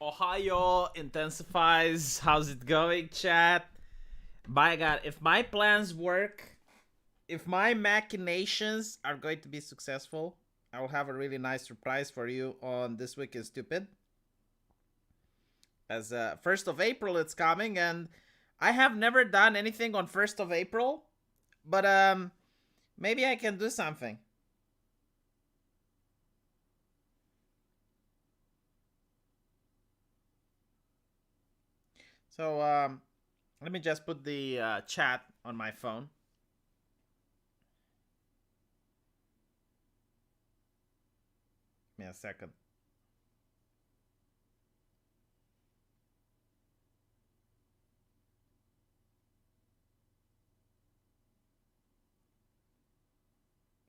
Ohio intensifies. How's it going, chat? By God, if my plans work, if my machinations are going to be successful, I will have a really nice surprise for you on This Week is Stupid. As 1st of April it's coming, and I have never done anything on 1st of April, but maybe I can do something. So let me just put the chat on my phone. Give me a second.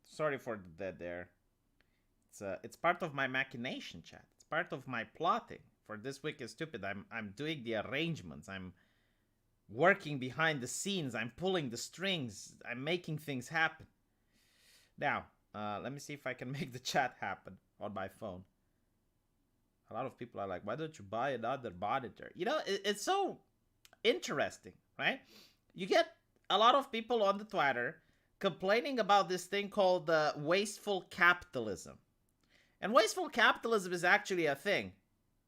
Sorry for the dead there. It's part of my machination, chat. It's part of my plotting for This Week is Stupid. I'm doing the arrangements. I'm working behind the scenes. I'm pulling the strings. I'm making things happen. Now, let me see if I can make the chat happen on my phone. A lot of people are like, why don't you buy another monitor? You know, it's so interesting, right? You get a lot of people on the Twitter complaining about this thing called wasteful capitalism. And wasteful capitalism is actually a thing.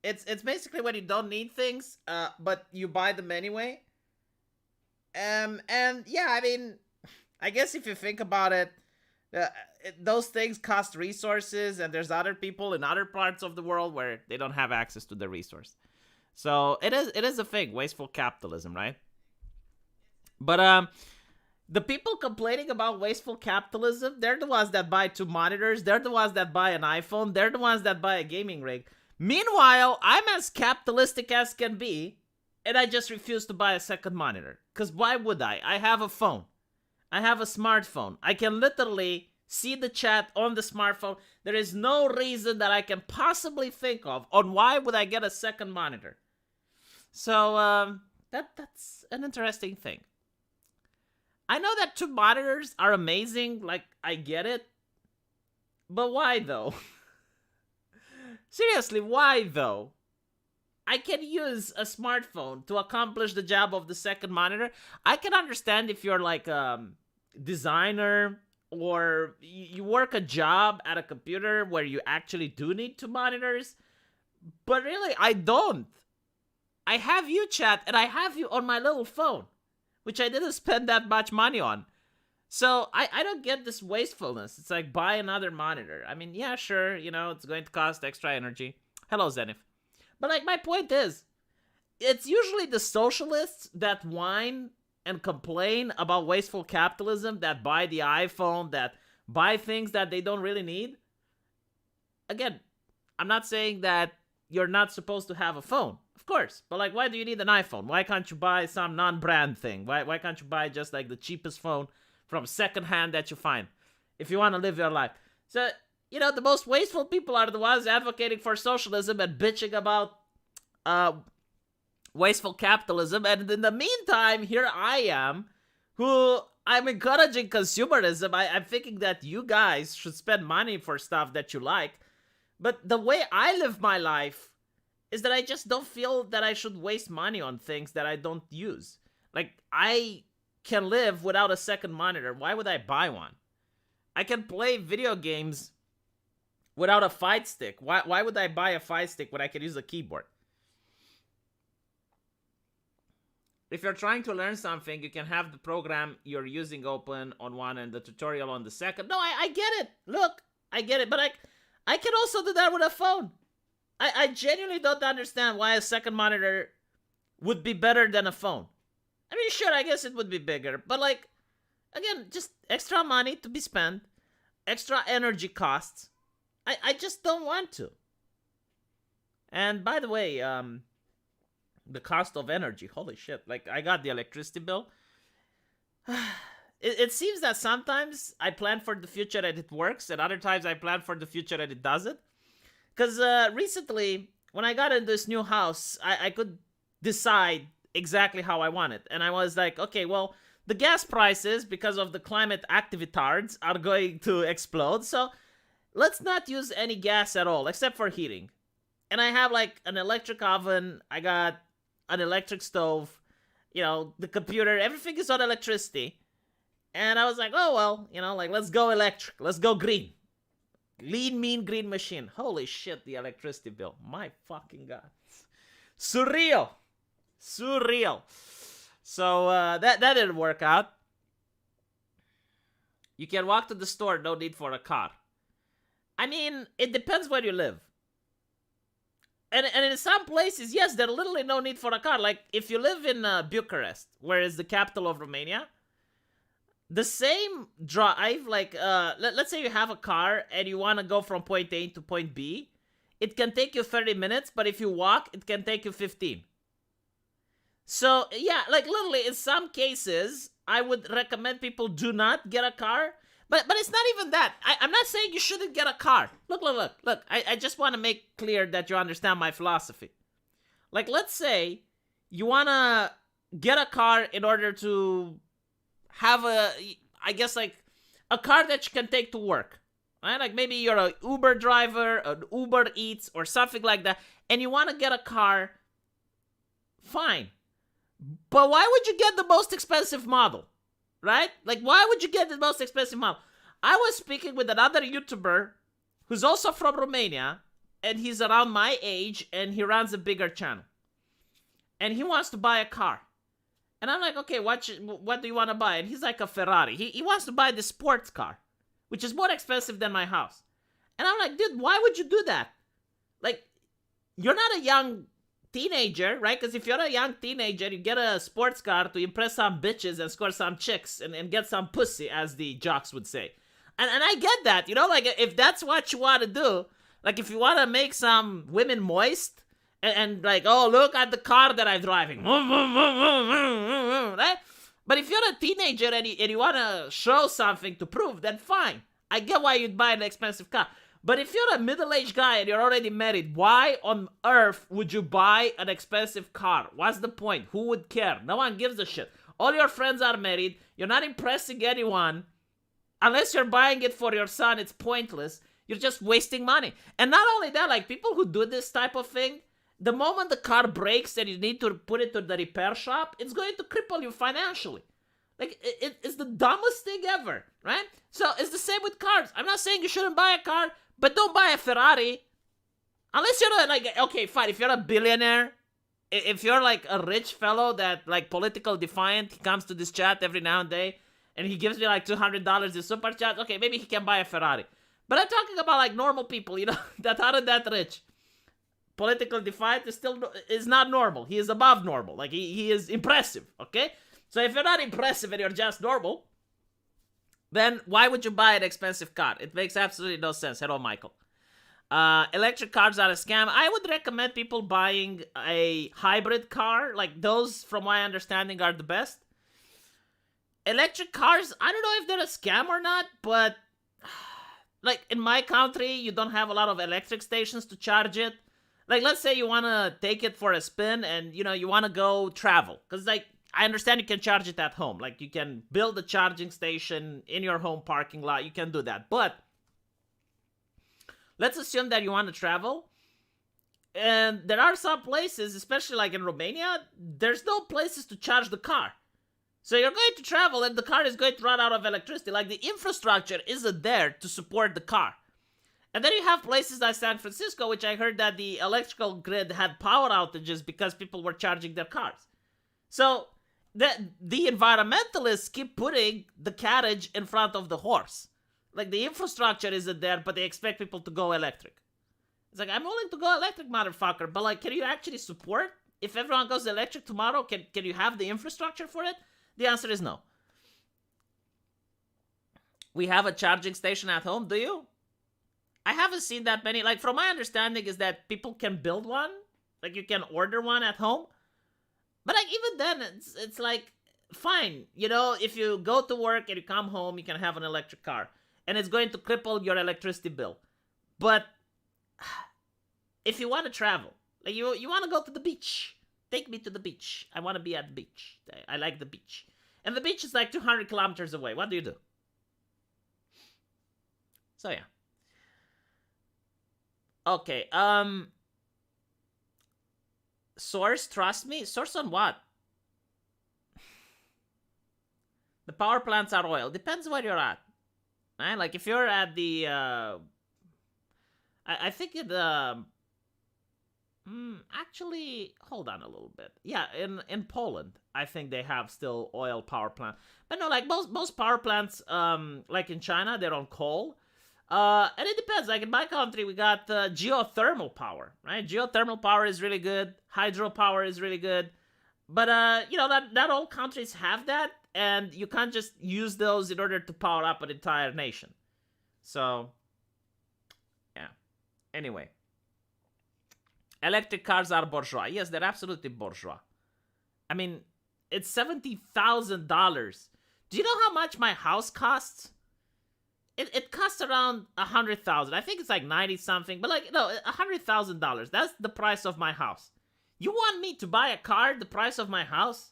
It's basically when you don't need things, but you buy them anyway. And yeah, I mean, I guess if you think about it, those things cost resources, and there's other people in other parts of the world where they don't have access to the resource. So it is a thing, wasteful capitalism, right? But the people complaining about wasteful capitalism, they're the ones that buy two monitors. They're the ones that buy an iPhone. They're the ones that buy a gaming rig. Meanwhile, I'm as capitalistic as can be, and I just refuse to buy a second monitor. Because why would I? I have a phone. I have a smartphone. I can literally see the chat on the smartphone. There is no reason that I can possibly think of on why would I get a second monitor. So that's an interesting thing. I know that two monitors are amazing, like, I get it. But why, though? Seriously, why, though? I can use a smartphone to accomplish the job of the second monitor. I can understand if you're like a designer or you work a job at a computer where you actually do need two monitors. But really, I don't. I have you, chat, and I have you on my little phone, which I didn't spend that much money on. So I don't get this wastefulness. It's like, buy another monitor. I mean, yeah, sure, you know, it's going to cost extra energy. Hello, Zenith. But like, my point is, it's usually the socialists that whine and complain about wasteful capitalism, that buy the iPhone, that buy things that they don't really need. Again, I'm not saying that you're not supposed to have a phone. Of course. But like, why do you need an iPhone? Why can't you buy some non-brand thing? Why can't you buy just like the cheapest phone from secondhand that you find if you want to live your life? So, you know, the most wasteful people are the ones advocating for socialism and bitching about wasteful capitalism. And in the meantime, here I am, who I'm encouraging consumerism. I'm thinking that you guys should spend money for stuff that you like. But the way I live my life is that I just don't feel that I should waste money on things that I don't use. Like, I can live without a second monitor. Why would I buy one? I can play video games without a fight stick. Why would I buy a fight stick when I can use a keyboard? If you're trying to learn something, you can have the program you're using open on one and the tutorial on the second. No, I get it. Look, I get it. But I can also do that with a phone. I genuinely don't understand why a second monitor would be better than a phone. I mean, sure, I guess it would be bigger. But like, again, just extra money to be spent. Extra energy costs. I just don't want to. And by the way, the cost of energy, holy shit. Like, I got the electricity bill. It seems that sometimes I plan for the future and it works, and other times I plan for the future and it doesn't. Because recently, when I got in this new house, I could decide exactly how I want it. And I was like, okay, well, the gas prices, because of the climate activitards, are going to explode. So let's not use any gas at all, except for heating. And I have like an electric oven. I got an electric stove. The computer. Everything is on electricity. And I was like, oh well, like let's go electric. Let's go green. Lean, mean, green machine. Holy shit, the electricity bill. My fucking god. Surreal. Surreal. So that didn't work out. You can walk to the store, no need for a car. I mean, it depends where you live. And in some places, yes, there's literally no need for a car. Like, if you live in Bucharest, where is the capital of Romania, the same drive, like, let's say you have a car and you want to go from point A to point B, it can take you 30 minutes, but if you walk, it can take you 15. So, yeah, like, literally, in some cases, I would recommend people do not get a car. But it's not even that. I'm not saying you shouldn't get a car. Look. I just want to make clear that you understand my philosophy. Like, let's say you want to get a car in order to have I guess, like, a car that you can take to work. Right? Like, maybe you're an Uber driver, an Uber Eats, or something like that, and you want to get a car, fine. But why would you get the most expensive model? Right? Like, why would you get the most expensive model? I was speaking with another YouTuber who's also from Romania, and he's around my age, and he runs a bigger channel. And he wants to buy a car. And I'm like, okay, what do you want to buy? And he's like, a Ferrari. He wants to buy the sports car, which is more expensive than my house. And I'm like, dude, why would you do that? Like, you're not a young teenager, right? Because if you're a young teenager, you get a sports car to impress some bitches and score some chicks and get some pussy, as the jocks would say. And I get that, like, if that's what you want to do, like, if you want to make some women moist and like, oh, look at the car that I'm driving, right? But if you're a teenager and you want to show something to prove, then fine. I get why you'd buy an expensive car. But if you're a middle-aged guy and you're already married, why on earth would you buy an expensive car? What's the point? Who would care? No one gives a shit. All your friends are married. You're not impressing anyone. Unless you're buying it for your son, it's pointless. You're just wasting money. And not only that, like, people who do this type of thing, the moment the car breaks and you need to put it to the repair shop, it's going to cripple you financially. Like, it's the dumbest thing ever, right? So it's the same with cars. I'm not saying you shouldn't buy a car, but don't buy a Ferrari. Unless you're like, okay, fine, if you're a billionaire, if you're like a rich fellow that, like, political defiant, he comes to this chat every now and then, and he gives me like $200 in super chat, okay, maybe he can buy a Ferrari. But I'm talking about like normal people, that aren't that rich. Political defiant is not normal. He is above normal. Like, he is impressive, okay? So if you're not impressive and you're just normal, then why would you buy an expensive car? It makes absolutely no sense. Hello, Michael. Electric cars are a scam. I would recommend people buying a hybrid car. Like, those, from my understanding, are the best. Electric cars, I don't know if they're a scam or not, but like, in my country, you don't have a lot of electric stations to charge it. Like, let's say you want to take it for a spin and, you want to go travel. Because, like, I understand you can charge it at home. Like, you can build a charging station in your home parking lot. You can do that. But let's assume that you want to travel. And there are some places, especially like in Romania, there's no places to charge the car. So you're going to travel and the car is going to run out of electricity. Like, the infrastructure isn't there to support the car. And then you have places like San Francisco, which I heard that the electrical grid had power outages because people were charging their cars. So the environmentalists keep putting the carriage in front of the horse. Like, the infrastructure isn't there, but they expect people to go electric. It's like, I'm willing to go electric, motherfucker, but, like, can you actually support? If everyone goes electric tomorrow, can you have the infrastructure for it? The answer is no. We have a charging station at home, do you? I haven't seen that many. Like, from my understanding is that people can build one. Like, you can order one at home. But, like, even then, it's like, fine. If you go to work and you come home, you can have an electric car. And it's going to cripple your electricity bill. But if you want to travel, like, you want to go to the beach, take me to the beach. I want to be at the beach. I like the beach. And the beach is like 200 kilometers away. What do you do? So, yeah. Okay, Source, trust me. Source on what? The power plants are oil. Depends where you're at. Right? Like if you're at the, I think it, actually, hold on a little bit. Yeah, in Poland, I think they have still oil power plant. But no, like most power plants, like in China, they're on coal. And it depends. Like in my country, we got geothermal power, right? Geothermal power is really good. Hydropower is really good. But not all countries have that, and you can't just use those in order to power up an entire nation. So, yeah. Anyway, electric cars are bourgeois. Yes, they're absolutely bourgeois. I mean, it's $70,000. Do you know how much my house costs? It costs around 100,000. I think it's like 90 something, but like no, $100,000. That's the price of my house. You want me to buy a car the price of my house?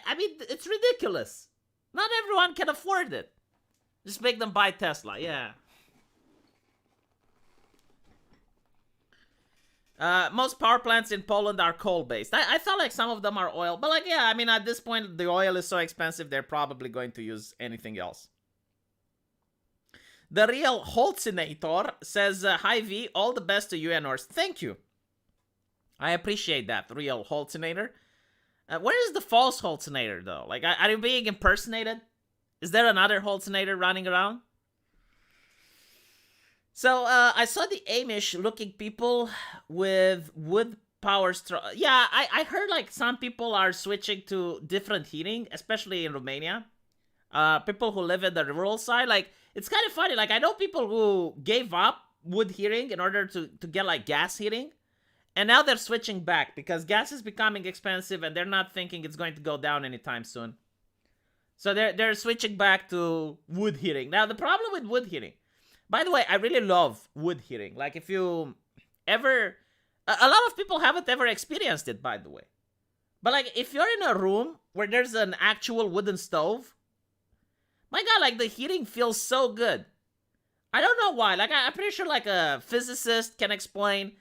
I mean, it's ridiculous. Not everyone can afford it. Just make them buy Tesla. Yeah. Most power plants in Poland are coal-based. I thought like some of them are oil, but like yeah, I mean at this point the oil is so expensive they're probably going to use anything else. The real Holzinator says, "Hi V, all the best to you and yours." Thank you. I appreciate that, real Holzinator. Where is the false Holzinator though? Like, are you being impersonated? Is there another Holzinator running around? So I saw the Amish-looking people with wood power straw. Yeah, I heard like some people are switching to different heating, especially in Romania. People who live in the rural side, like it's kind of funny. Like I know people who gave up wood heating in order to get like gas heating, and now they're switching back because gas is becoming expensive, and they're not thinking it's going to go down anytime soon. So they're switching back to wood heating. Now the problem with wood heating. By the way, I really love wood heating. Like, if you ever... A lot of people haven't ever experienced it, by the way. But, like, if you're in a room where there's an actual wooden stove, my God, like, the heating feels so good. I don't know why. Like, I'm pretty sure, like, a physicist can explain.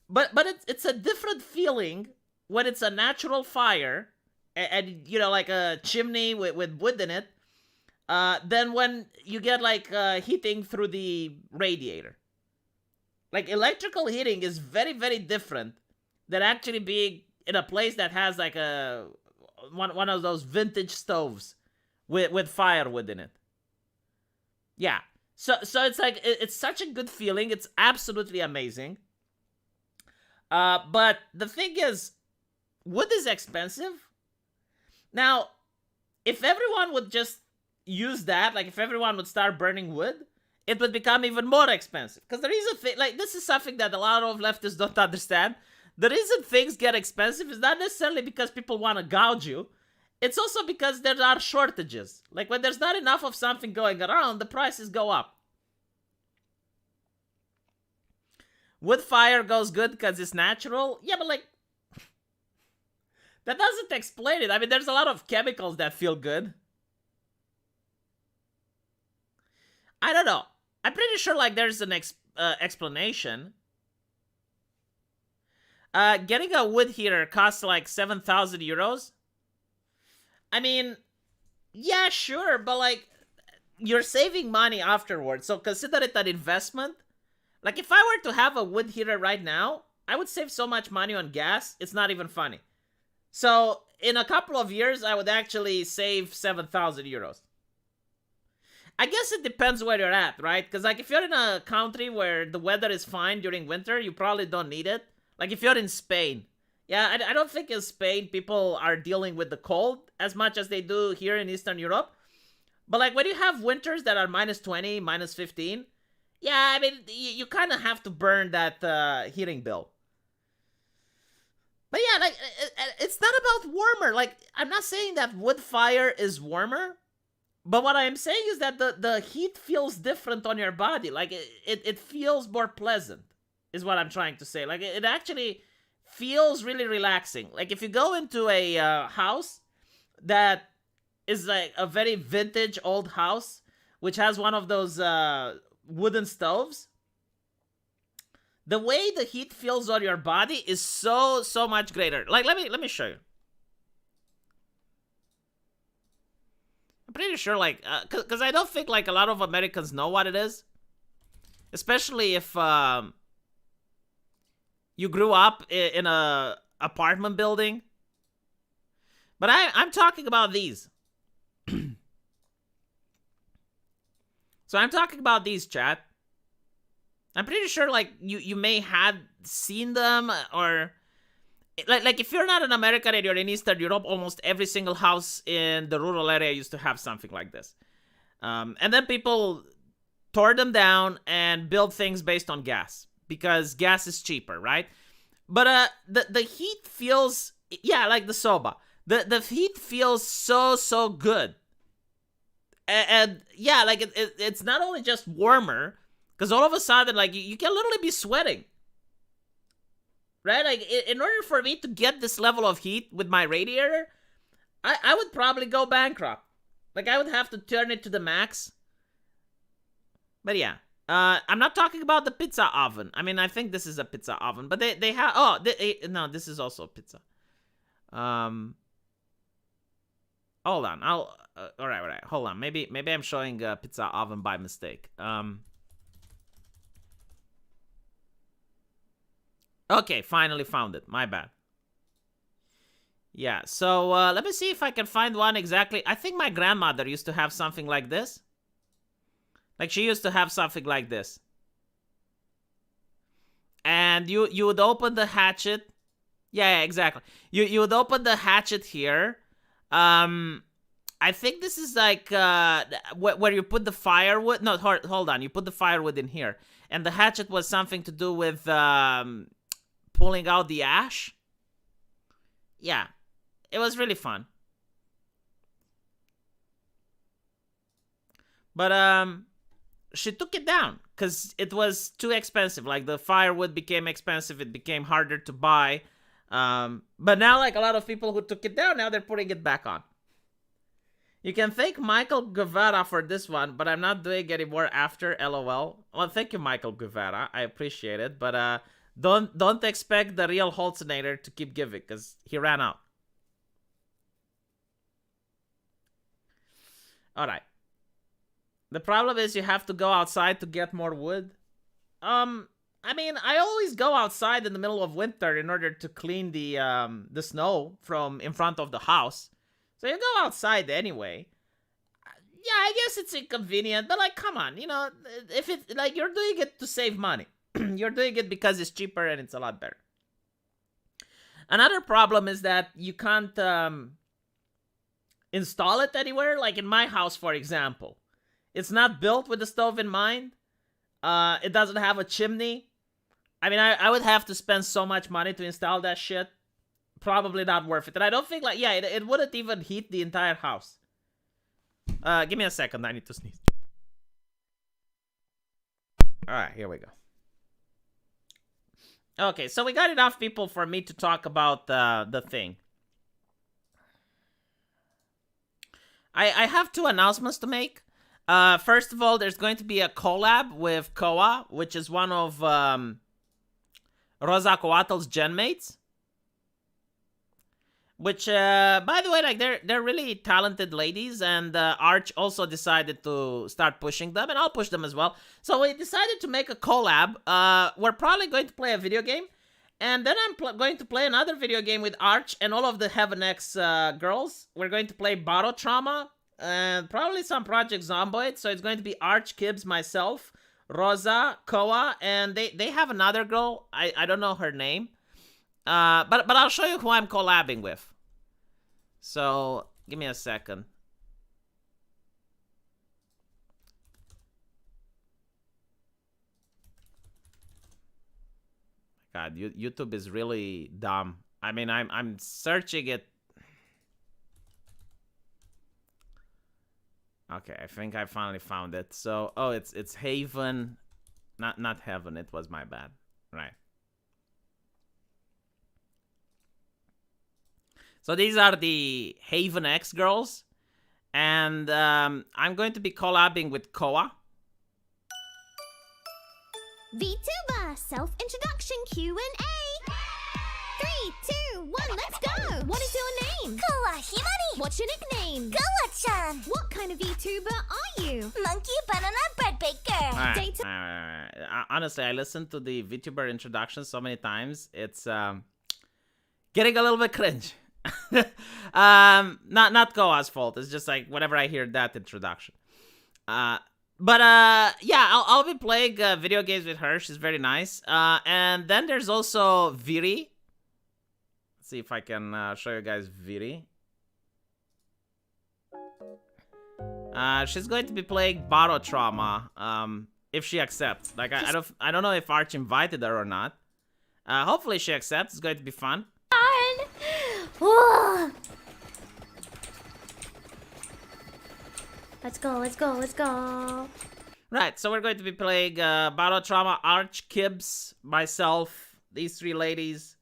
But it's a different feeling when it's a natural fire and you know, like a chimney with wood in it. Then when you get like heating through the radiator. Like electrical heating is very, very different than actually being in a place that has like a one of those vintage stoves with firewood in it. Yeah. So it's like it's such a good feeling. It's absolutely amazing. But the thing is, wood is expensive. Now, if everyone would just use that, like if everyone would start burning wood, it would become even more expensive. Because the reason like this is something that a lot of leftists don't understand. The reason things get expensive is not necessarily because people want to gouge you. It's also because there are shortages. Like when there's not enough of something going around, the prices go up. Wood fire goes good because it's natural. Yeah, but like that doesn't explain it. I mean, there's a lot of chemicals that feel good. I don't know. I'm pretty sure like there's an explanation. Getting a wood heater costs like 7,000 euros. I mean, yeah, sure, but like you're saving money afterwards, so consider it an investment. Like if I were to have a wood heater right now, I would save so much money on gas, it's not even funny. So in a couple of years, I would actually save 7,000 euros. I guess it depends where you're at, right? Because like if you're in a country where the weather is fine during winter, you probably don't need it. Like if you're in Spain. Yeah, I don't think in Spain people are dealing with the cold as much as they do here in Eastern Europe. But like when you have winters that are minus 20, minus 15, yeah, I mean, you kind of have to burn that heating bill. But yeah, like it's not about warmer. Like I'm not saying that wood fire is warmer. But what I'm saying is that the heat feels different on your body. Like, it feels more pleasant, is what I'm trying to say. Like, it actually feels really relaxing. Like, if you go into a house that is like a very vintage old house, which has one of those wooden stoves, the way the heat feels on your body is so much greater. Like, let me show you. I'm pretty sure, like, because I don't think, like, a lot of Americans know what it is. Especially if you grew up in a apartment building. But I'm talking about these. So I'm talking about these, chat. I'm pretty sure, like, you may have seen them, or like if you're not in America and you're in Eastern Europe, almost every single house in the rural area used to have something like this. And then people tore them down and built things based on gas, because gas is cheaper, right? But the heat feels, yeah, like the soba. The heat feels so good. And yeah, like it's not only just warmer, because all of a sudden, like, you can literally be sweating. Right? Like, in order for me to get this level of heat with my radiator, I would probably go bankrupt. Like, I would have to turn it to the max. But yeah. I'm not talking about the pizza oven. I mean, I think this is a pizza oven. But they have... Oh, no, this is also pizza. Hold on. All right. Hold on. Maybe I'm showing a pizza oven by mistake. Okay, finally found it. My bad. Yeah, so let me see if I can find one exactly. I think my grandmother used to have something like this. Like, she used to have something like this. And you would open the hatchet. Yeah, exactly. You would open the hatchet here. I think this is like where you put the firewood. No, hold on. You put the firewood in here. And the hatchet was something to do with pulling out the ash. Yeah, it was really fun. But she took it down because it was too expensive. Like, the firewood became expensive. It became harder to buy. But now, like, a lot of people who took it down, now they're putting it back on. You can thank Michael Guevara for this one, but I'm not doing any more after, LOL. Well, thank you, Michael Guevara. I appreciate it, but don't expect the real Holtzinator to keep giving, because he ran out. Alright. The problem is you have to go outside to get more wood. I mean, I always go outside in the middle of winter in order to clean the snow from in front of the house. So you go outside anyway. Yeah, I guess it's inconvenient, but, like, come on, you know, if it's like, you're doing it to save money. You're doing it because it's cheaper and it's a lot better. Another problem is that you can't install it anywhere. Like, in my house, for example, it's not built with the stove in mind. It doesn't have a chimney. I mean, I would have to spend so much money to install that shit. Probably not worth it. And I don't think, like, yeah, it wouldn't even heat the entire house. Give me a second. I need to sneeze. Alright, here we go. Okay, so we got enough people for me to talk about the thing. I have two announcements to make. First of all, there's going to be a collab with Koa, which is one of Rosa Coatl's genmates. Which, by the way, like, they're really talented ladies, and Arch also decided to start pushing them, and I'll push them as well. So we decided to make a collab. We're probably going to play a video game, and then I'm going to play another video game with Arch and all of the Heaven X girls. We're going to play Bottle Trauma, and probably some Project Zomboid. So it's going to be Arch, Kibbs, myself, Rosa, Koa, and they have another girl. I don't know her name. But I'll show you who I'm collabing with. So, give me a second. God, YouTube is really dumb. I mean, I'm searching it. Okay, I think I finally found it. So, oh, it's Haven, not Heaven. It was my bad. Right. So these are the Haven X girls, and I'm going to be collabing with Koa. VTuber! self-introduction Q&A. 3, 2, 1, let's go! What is your name? Koa Himari. What's your nickname? Koa-chan. What kind of VTuber are you? Monkey Banana Bread Baker. Alright, Data- alright. Honestly, I listened to the VTuber introduction so many times. It's getting a little bit cringe. Not Koa's fault. It's just like whenever I hear that introduction. But yeah, I'll be playing video games with her. She's very nice. And then there's also Viri. Let's see if I can show you guys Viri. She's going to be playing Barotrauma. If she accepts. Like I don't know if Arch invited her or not. Hopefully she accepts. It's going to be fun. Whoa. Let's go, let's go, let's go. Right, so we're going to be playing Barotrauma, Arch, Kibs, myself, these three ladies.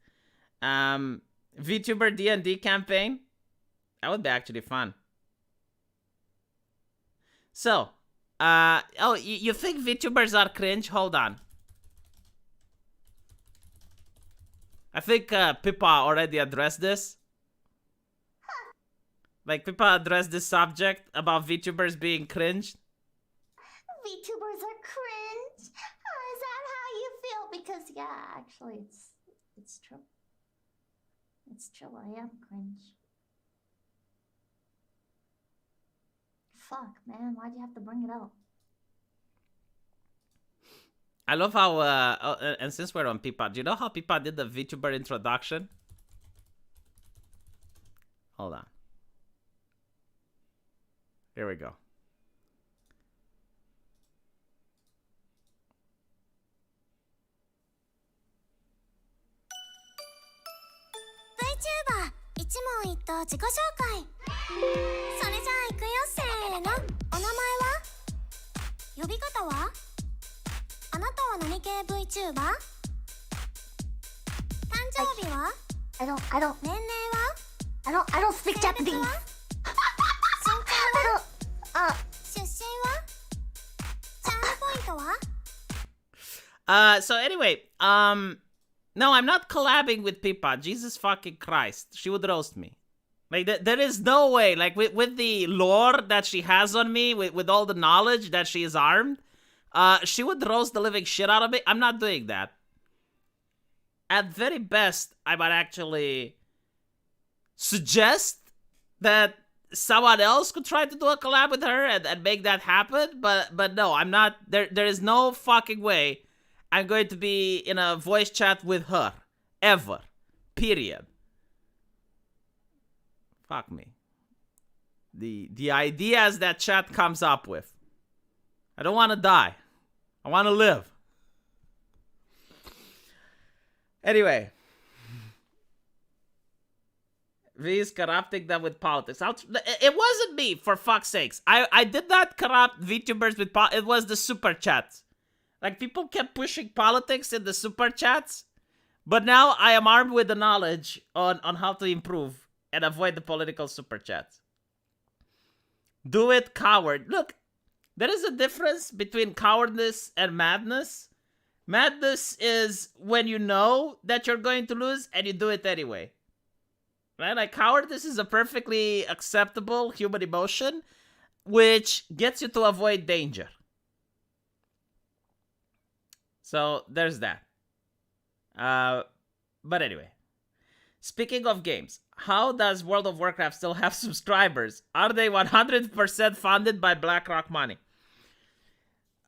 VTuber D&D campaign. That would be actually fun. So, oh, you think VTubers are cringe? Hold on. I think Pippa already addressed this. Like, Pippa addressed this subject about VTubers being cringe. VTubers are cringe. Is that how you feel? Because yeah, actually, it's true. It's true. I am cringe. Fuck, man. Why'd you have to bring it up? I love how, and since we're on Pippa, do you know how Pippa did the VTuber introduction? Hold on. Here we go. VTuber 一問一答自己紹介それじゃあ行くよせーのお名前は呼び方はあなたは何系 VTuber 誕生日は I don't 年齢は I don't speak Japanese 身長は出身はチャームポイントは So anyway, no, I'm not collabing with Pippa. Jesus fucking Christ. She would roast me. Like, there is no way. Like, with the lore that she has on me, with all the knowledge that she is armed, she would roast the living shit out of me. I'm not doing that. At very best, I might actually suggest that someone else could try to do a collab with her and make that happen. But no, I'm not. There is no fucking way I'm going to be in a voice chat with her. Ever. Period. Fuck me. The ideas that chat comes up with. I don't want to die. I want to live. Anyway. V is corrupting them with politics. It wasn't me, for fuck's sakes. I did not corrupt VTubers with politics. It was the super chats. Like, people kept pushing politics in the super chats. But now I am armed with the knowledge on how to improve and avoid the political super chats. Do it, coward. Look, there is a difference between cowardice and madness. Madness is when you know that you're going to lose and you do it anyway. Right? Like, cowardice is a perfectly acceptable human emotion, which gets you to avoid danger. So, there's that. But anyway. Speaking of games, how does World of Warcraft still have subscribers? Are they 100% funded by BlackRock money?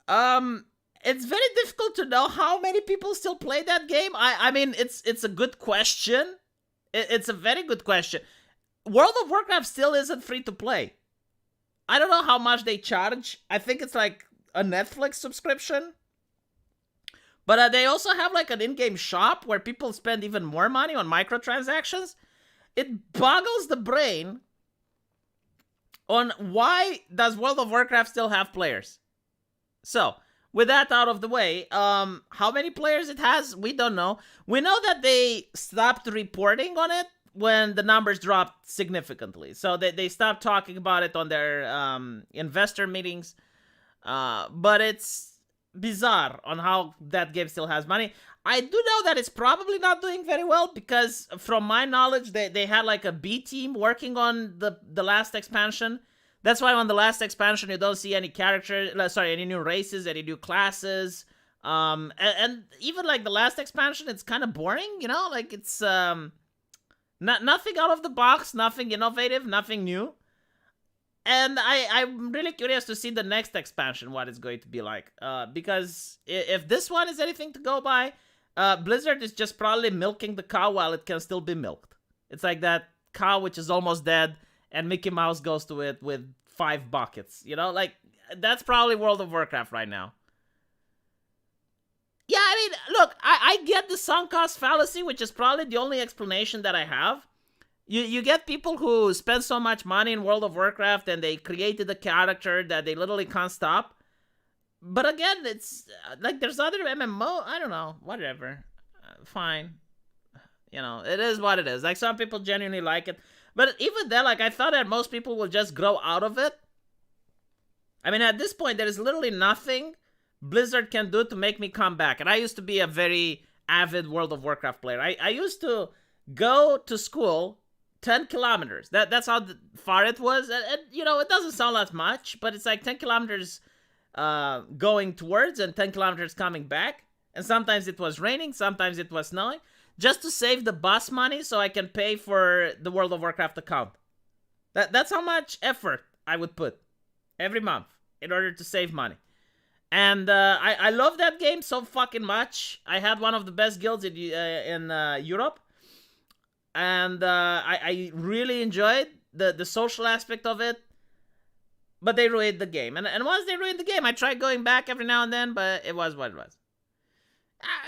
It's very difficult to know how many people still play that game. I mean, it's a good question. It's a very good question. World of Warcraft still isn't free to play. I don't know how much they charge. I think it's like a Netflix subscription. But they also have like an in-game shop where people spend even more money on microtransactions. It boggles the brain on why does World of Warcraft still have players. So, with that out of the way, how many players it has, we don't know. We know that they stopped reporting on it when the numbers dropped significantly. So they stopped talking about it on their investor meetings. But it's bizarre on how that game still has money. I do know that it's probably not doing very well because from my knowledge, they had like a B team working on the last expansion. That's why on the last expansion, you don't see any any new races, any new classes. And even like the last expansion, it's kind of boring, you know, like it's nothing out of the box, nothing innovative, nothing new. And I'm really curious to see the next expansion, what it's going to be like. Because if this one is anything to go by, Blizzard is just probably milking the cow while it can still be milked. It's like that cow which is almost dead, and Mickey Mouse goes to it with 5 buckets. You know, like, that's probably World of Warcraft right now. Yeah, I mean, look, I get the sunk cost fallacy, which is probably the only explanation that I have. You get people who spend so much money in World of Warcraft and they created a character that they literally can't stop. But again, it's like there's other MMO, I don't know, whatever. Fine. You know, it is what it is. Like some people genuinely like it. But even then, like I thought that most people will just grow out of it. I mean, at this point, there is literally nothing Blizzard can do to make me come back. And I used to be a very avid World of Warcraft player. I used to go to school 10 kilometers. That's how far it was. And, you know, it doesn't sound that much, but it's like 10 kilometers going towards and 10 kilometers coming back. And sometimes it was raining, sometimes it was snowing, just to save the bus money so I can pay for the World of Warcraft account. That's how much effort I would put every month in order to save money. And I love that game so fucking much. I had one of the best guilds in Europe. And I really enjoyed the social aspect of it. But they ruined the game. And once they ruined the game, I tried going back every now and then, but it was what it was.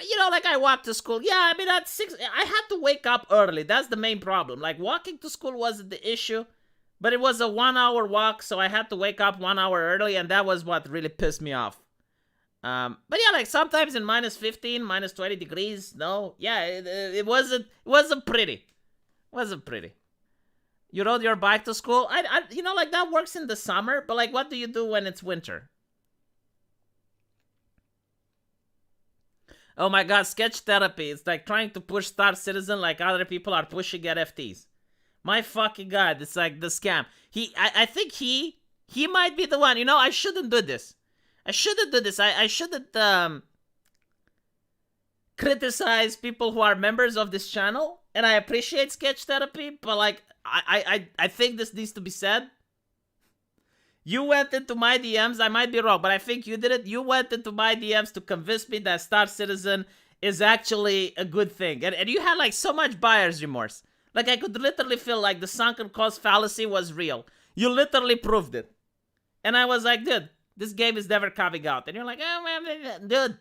You know, like I walked to school. Yeah, I mean, at 6, I had to wake up early. That's the main problem. Like, walking to school wasn't the issue. But it was a 1-hour walk, so I had to wake up 1 hour early, and that was what really pissed me off. But yeah, like sometimes in minus 15, minus 20 degrees, no. Yeah, it wasn't pretty. It wasn't pretty. You rode your bike to school? You know, like that works in the summer, but like what do you do when it's winter? Oh my god, sketch therapy. It's like trying to push Star Citizen like other people are pushing NFTs. My fucking god, it's like the scam. I think he might be the one. You know, I shouldn't do this. I shouldn't do this. I shouldn't criticize people who are members of this channel. And I appreciate sketch therapy, but like I think this needs to be said. You went into my DMs, I might be wrong, but I think you did it. You went into my DMs to convince me that Star Citizen is actually a good thing. And you had like so much buyer's remorse. Like I could literally feel like the sunken cost fallacy was real. You literally proved it. And I was like, dude, this game is never coming out. And you're like, oh man, dude,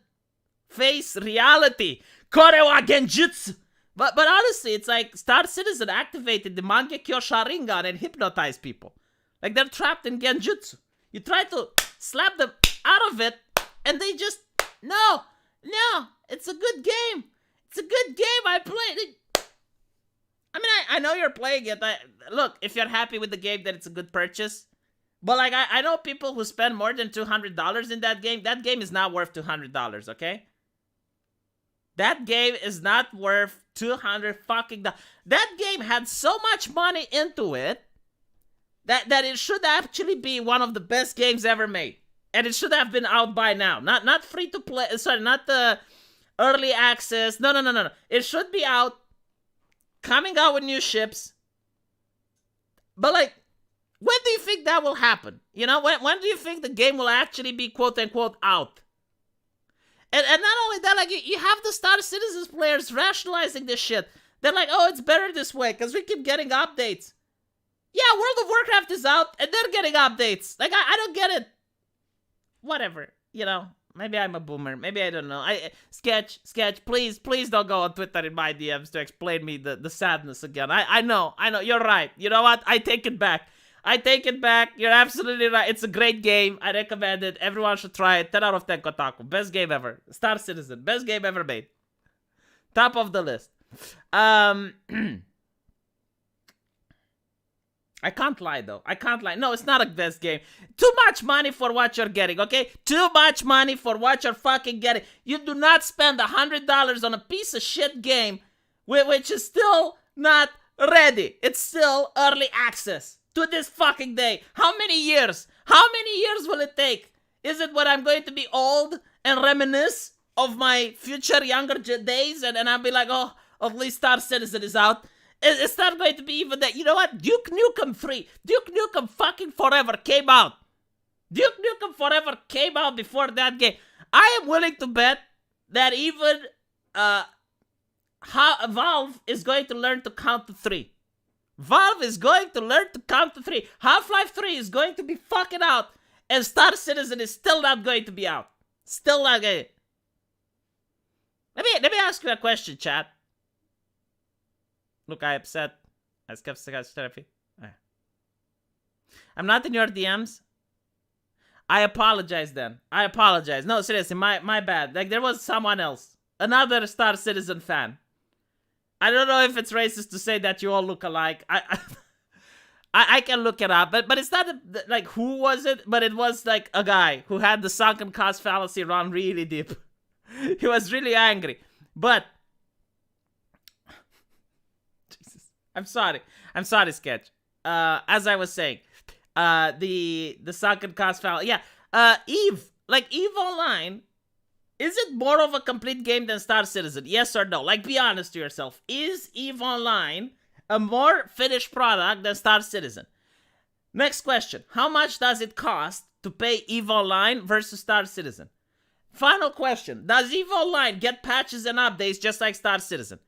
face reality. Kore wa genjutsu. But honestly, it's like Star Citizen activated the Mangekyo Sharingan and hypnotized people. Like they're trapped in Genjutsu. You try to slap them out of it, and they just no. It's a good game. It's a good game. I played it. I mean, I know you're playing it. Look, if you're happy with the game, then it's a good purchase. But like, I know people who spend more than $200 in that game. That game is not worth $200. Okay. That game is not worth $200 fucking dollars. That game had so much money into it that it should actually be one of the best games ever made. And it should have been out by now. Not free to play. Sorry, not the early access. No. It should be out. Coming out with new ships. But like, when do you think that will happen? You know, when do you think the game will actually be quote unquote out? And not only that, like you have the Star Citizens players rationalizing this shit. They're like, oh, it's better this way because we keep getting updates. Yeah, World of Warcraft is out and they're getting updates. Like, I don't get it. Whatever, you know. Maybe I'm a boomer. Maybe I don't know. Sketch, please don't go on Twitter in my DMs to explain me the sadness again. I know. You're right. You know what? I take it back. You're absolutely right. It's a great game. I recommend it. Everyone should try it. 10 out of 10 Kotaku. Best game ever. Star Citizen. Best game ever made. Top of the list. I I can't lie, though. I can't lie. No, it's not a best game. Too much money for what you're getting, okay? Too much money for what you're fucking getting. You do not spend $100 on a piece of shit game which is still not ready. It's still early access to this fucking day. How many years? How many years will it take? Is it when I'm going to be old and reminisce of my future younger days and I'll be like, oh, at least Star Citizen is out? It's not going to be even that. You know what? Duke Nukem 3. Duke Nukem fucking Forever came out. Duke Nukem Forever came out before that game. I am willing to bet that even Valve is going to learn to count to 3. Valve is going to learn to count to 3. Half-Life 3 is going to be fucking out. And Star Citizen is still not going to be out. Still not going. Let me ask you a question, chat. Look, I upset. I'm not in your DMs. I apologize then. I apologize. No, seriously, my bad. Like, there was someone else. Another Star Citizen fan. I don't know if it's racist to say that you all look alike. I can look it up. But it's not, like, who was it? But it was, like, a guy who had the sunken cost fallacy run really deep. He was really angry. But I'm sorry, Sketch. As I was saying, the sunken cost fallacy. Yeah, Eve Online. Is it more of a complete game than Star Citizen? Yes or no? Like, be honest to yourself. Is EVE Online a more finished product than Star Citizen? Next question. How much does it cost to pay EVE Online versus Star Citizen? Final question. Does EVE Online get patches and updates just like Star Citizen?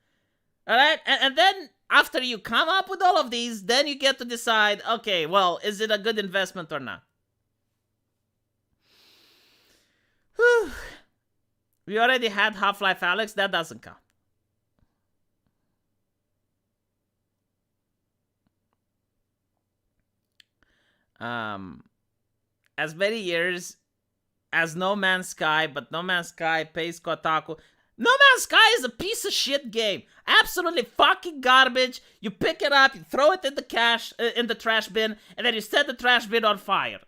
Alright? And then, after you come up with all of these, then you get to decide, okay, well, is it a good investment or not? Whew. We already had Half-Life Alyx. That doesn't count. As many years as No Man's Sky, but No Man's Sky pays Kotaku. No Man's Sky is a piece of shit game. Absolutely fucking garbage. You pick it up, you throw it in the trash bin, and then you set the trash bin on fire.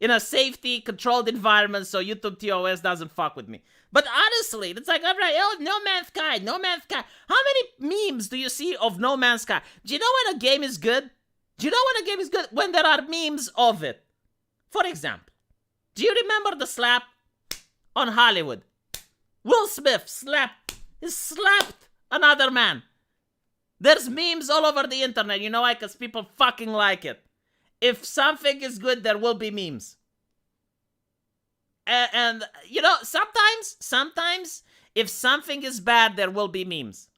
In a safety, controlled environment so YouTube TOS doesn't fuck with me. But honestly, it's like, alright, oh, No Man's Sky, No Man's Sky. How many memes do you see of No Man's Sky? Do you know when a game is good? Do you know when a game is good? When there are memes of it. For example, do you remember the slap on Hollywood? Will Smith slapped another man. There's memes all over the internet. You know why? Because people fucking like it. If something is good, there will be memes. And you know, sometimes, if something is bad, there will be memes.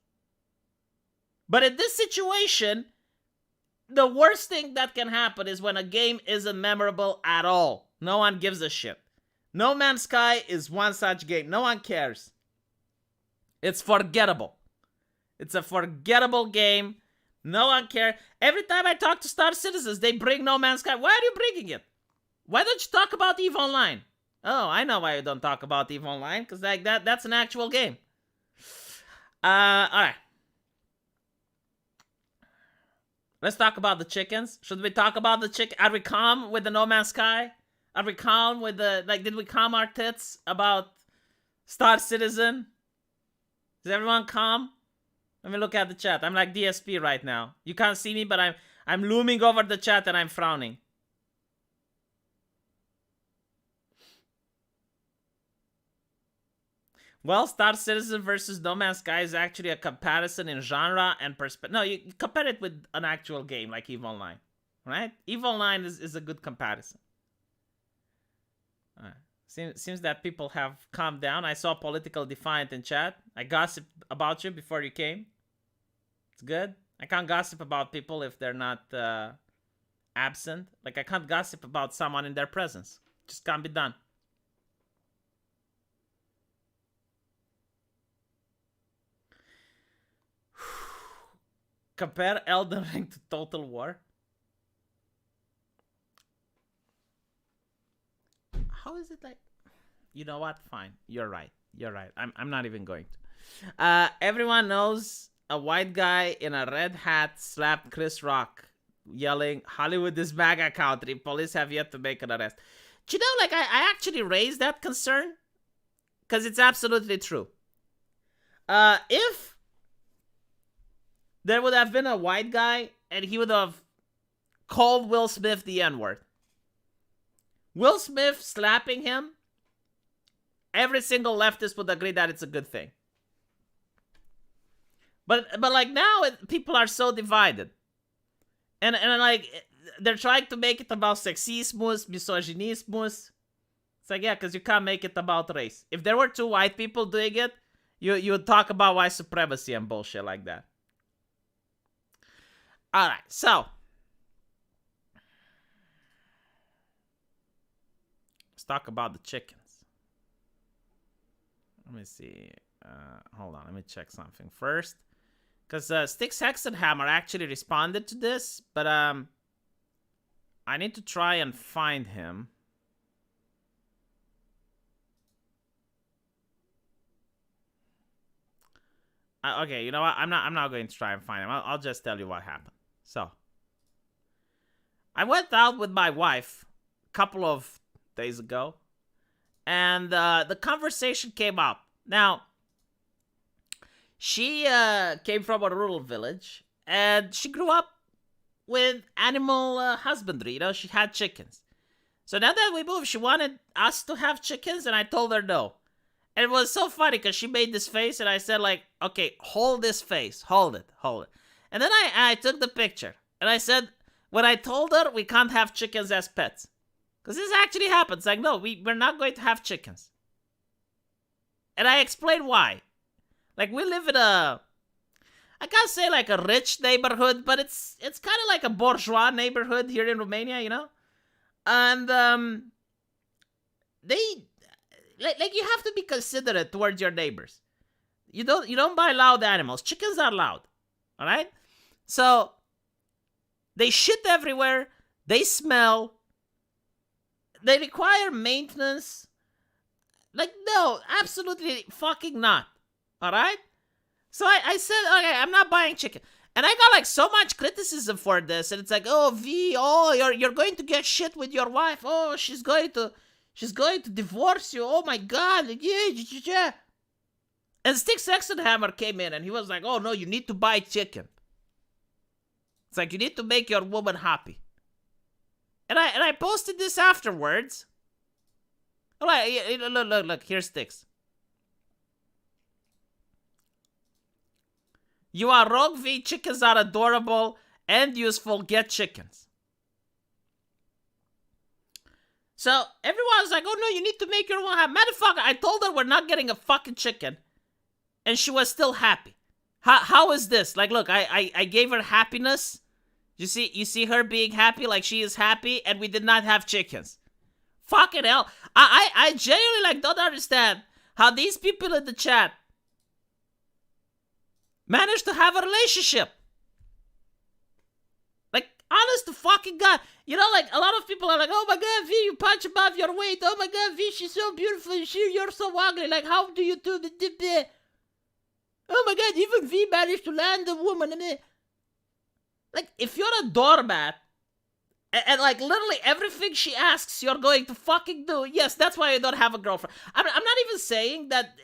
But in this situation, the worst thing that can happen is when a game isn't memorable at all. No one gives a shit. No Man's Sky is one such game. No one cares. It's forgettable. It's a forgettable game. No one cares. Every time I talk to Star Citizens, they bring No Man's Sky. Why are you bringing it? Why don't you talk about EVE Online? Oh, I know why you don't talk about EVE Online. Because like that's an actual game. Alright. Let's talk about the chickens. Should we talk about the chicken? Are we calm with the No Man's Sky? Are we calm with the... Like, did we calm our tits about Star Citizen? Is everyone calm? Let me look at the chat. I'm like DSP right now. You can't see me, but I'm looming over the chat and I'm frowning. Well, Star Citizen versus No Man's Sky is actually a comparison in genre and perspective. No, you compare it with an actual game like EVE Online, right? EVE Online is a good comparison. Seems that people have calmed down. I saw Political Defiant in chat. I gossiped about you before you came. It's good. I can't gossip about people if they're not absent. Like, I can't gossip about someone in their presence. Just can't be done. Compare Elden Ring to Total War. How is it like? You know what? Fine. You're right. You're right. I'm not even going to. Everyone knows a white guy in a red hat slapped Chris Rock yelling, Hollywood is MAGA country. Police have yet to make an arrest. Do you know, like, I actually raised that concern? Because it's absolutely true. If there would have been a white guy and he would have called Will Smith the N-word, Will Smith slapping him, every single leftist would agree that it's a good thing. But like now, people are so divided. And like, they're trying to make it about sexismus, misogynismus. It's like, yeah, because you can't make it about race. If there were two white people doing it, you would talk about white supremacy and bullshit like that. Alright, so. Let's talk about the chickens. Let me see. Hold on, let me check something first. Because Styx Hexenhammer actually responded to this, but I need to try and find him. Okay, you know what? I'm not going to try and find him. I'll just tell you what happened. So, I went out with my wife a couple of days ago, and the conversation came up. Now, she came from a rural village, and she grew up with animal husbandry. You know, she had chickens. So now that we moved, she wanted us to have chickens, and I told her no. And it was so funny because she made this face, and I said, like, okay, hold this face. Hold it. And then I took the picture, and I said, when I told her we can't have chickens as pets. Because this actually happens. Like, no, we're not going to have chickens. And I explained why. Like, we live in I can't say like a rich neighborhood, but it's kind of like a bourgeois neighborhood here in Romania, you know? And, they, like you have to be considerate towards your neighbors. You don't buy loud animals. Chickens are loud, all right? So, they shit everywhere. They smell. They require maintenance. Like, no, absolutely fucking not. All right? So I said, okay, I'm not buying chicken. And I got like so much criticism for this. And it's like, oh, V, oh, you're going to get shit with your wife. Oh, she's going to divorce you. Oh my God. Yeah. And Styx Hexenhammer came in and he was like, oh no, you need to buy chicken. It's like, you need to make your woman happy. And I posted this afterwards. All right, look, here's Styx. You are wrong, V. Chickens are adorable and useful. Get chickens. So everyone's like, oh no, you need to make your own happy. Motherfucker, I told her we're not getting a fucking chicken. And she was still happy. How is this? Like, look, I gave her happiness. You see her being happy, like she is happy, and we did not have chickens. Fucking hell. I genuinely like don't understand how these people in the chat managed to have a relationship. Like, honest to fucking God. You know, like, a lot of people are like, oh my God, V, you punch above your weight. Oh my God, V, she's so beautiful. You're so ugly. Like, how do you do the... Oh my God, even V managed to land a woman. Like, if you're a doormat, and like, literally everything she asks, you're going to fucking do. Yes, that's why you don't have a girlfriend. I'm not even saying that...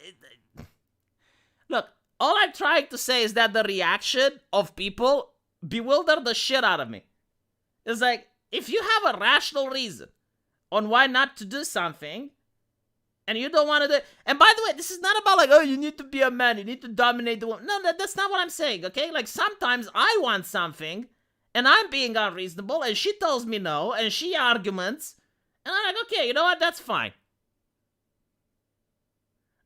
Look, all I'm trying to say is that the reaction of people bewildered the shit out of me. It's like, if you have a rational reason on why not to do something, and you don't want to do it, and by the way, this is not about like, oh, you need to be a man, you need to dominate the woman. No, that's not what I'm saying, okay? Like, sometimes I want something, and I'm being unreasonable, and she tells me no, and she arguments, and I'm like, okay, you know what, that's fine.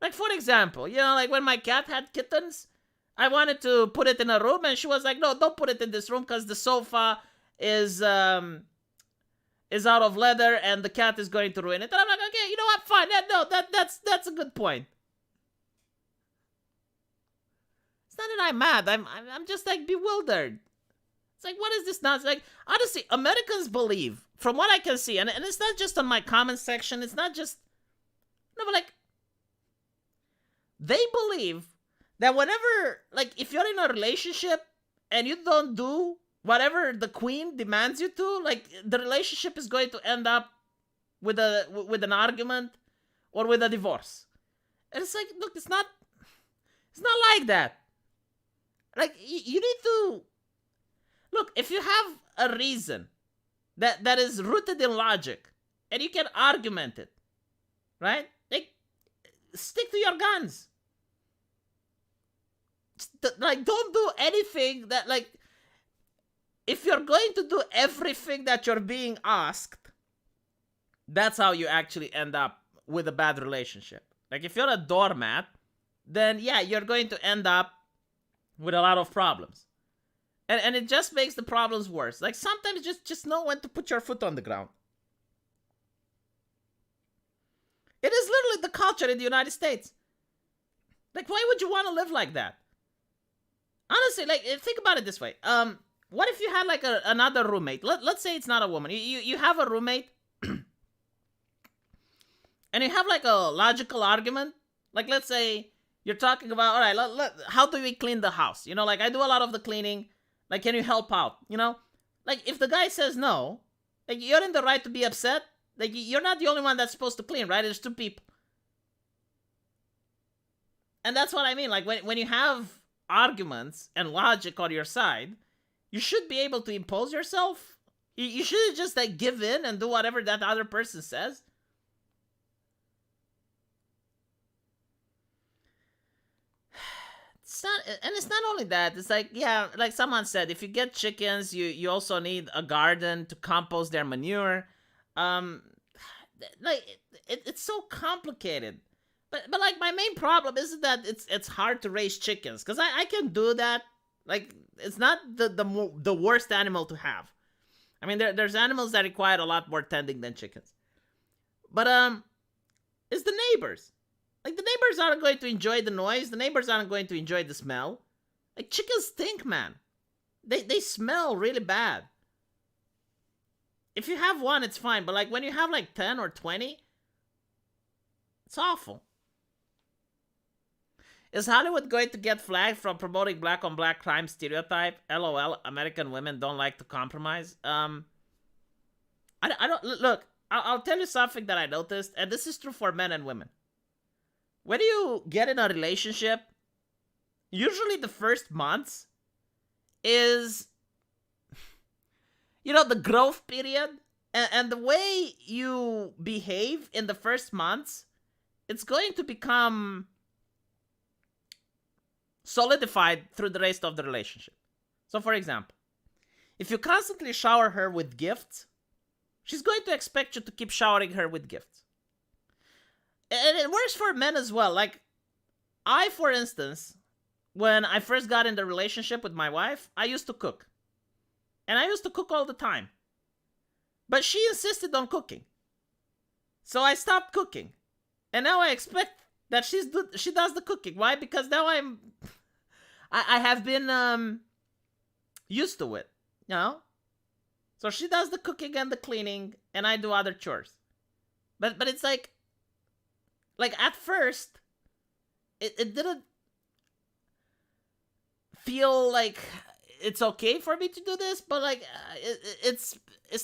Like, for example, you know, like when my cat had kittens, I wanted to put it in a room, and she was like, no, don't put it in this room, because the sofa is out of leather, and the cat is going to ruin it. And I'm like, okay, you know what, fine, that's a good point. It's not that I'm mad, I'm just, like, bewildered. It's like, what is this nonsense? Like, honestly, Americans believe, from what I can see, and it's not just on my comment section, it's not just, no, but like, they believe that whenever, like, if you're in a relationship and you don't do whatever the queen demands you to, like the relationship is going to end up with an argument or with a divorce. And it's like, look, it's not like that. Like you need to look, if you have a reason that is rooted in logic and you can argument it, right? Like stick to your guns. Like don't do anything that, like, if you're going to do everything that you're being asked, that's how you actually end up with a bad relationship. Like if you're a doormat, then yeah, you're going to end up with a lot of problems. And it just makes the problems worse. Like sometimes just know when to put your foot on the ground. It is literally the culture in the United States. Like why would you want to live like that? Honestly, like think about it this way. What if you had like another roommate? Let's say it's not a woman. You have a roommate and you have like a logical argument. Like let's say you're talking about, all right, how do we clean the house? You know, like I do a lot of the cleaning. Like, can you help out? You know, like if the guy says no, like you're in the right to be upset. Like you're not the only one that's supposed to clean, right? There's two people. And that's what I mean. Like when you have arguments and logic on your side, you should be able to impose yourself. You shouldn't just like give in and do whatever that other person says. It's not only that. It's like, yeah, like someone said, if you get chickens, you also need a garden to compost their manure. Like it's so complicated. But like my main problem isn't that it's hard to raise chickens, because I can do that. Like it's not the worst animal to have. I mean there's animals that require a lot more tending than chickens. But it's the neighbors. Like the neighbors aren't going to enjoy the noise. The neighbors aren't going to enjoy the smell. Like chickens stink, man. They smell really bad. If you have one, it's fine. But like when you have like 10 or 20, it's awful. Is Hollywood going to get flagged from promoting black on black crime stereotype? LOL, American women don't like to compromise. I don't look, I'll tell you something that I noticed, and this is true for men and women. When you get in a relationship, usually the first months is, you know, the growth period. And the way you behave in the first months, it's going to become solidified through the rest of the relationship. So for example, if you constantly shower her with gifts, she's going to expect you to keep showering her with gifts. And it works for men as well. Like, I, for instance, when I first got in the relationship with my wife, I used to cook. And I used to cook all the time. But she insisted on cooking. So I stopped cooking. And now I expect that she does the cooking. Why? Because now I have been used to it, you know? So she does the cooking and the cleaning, and I do other chores. But it's like at first, it didn't feel like it's okay for me to do this, but like it's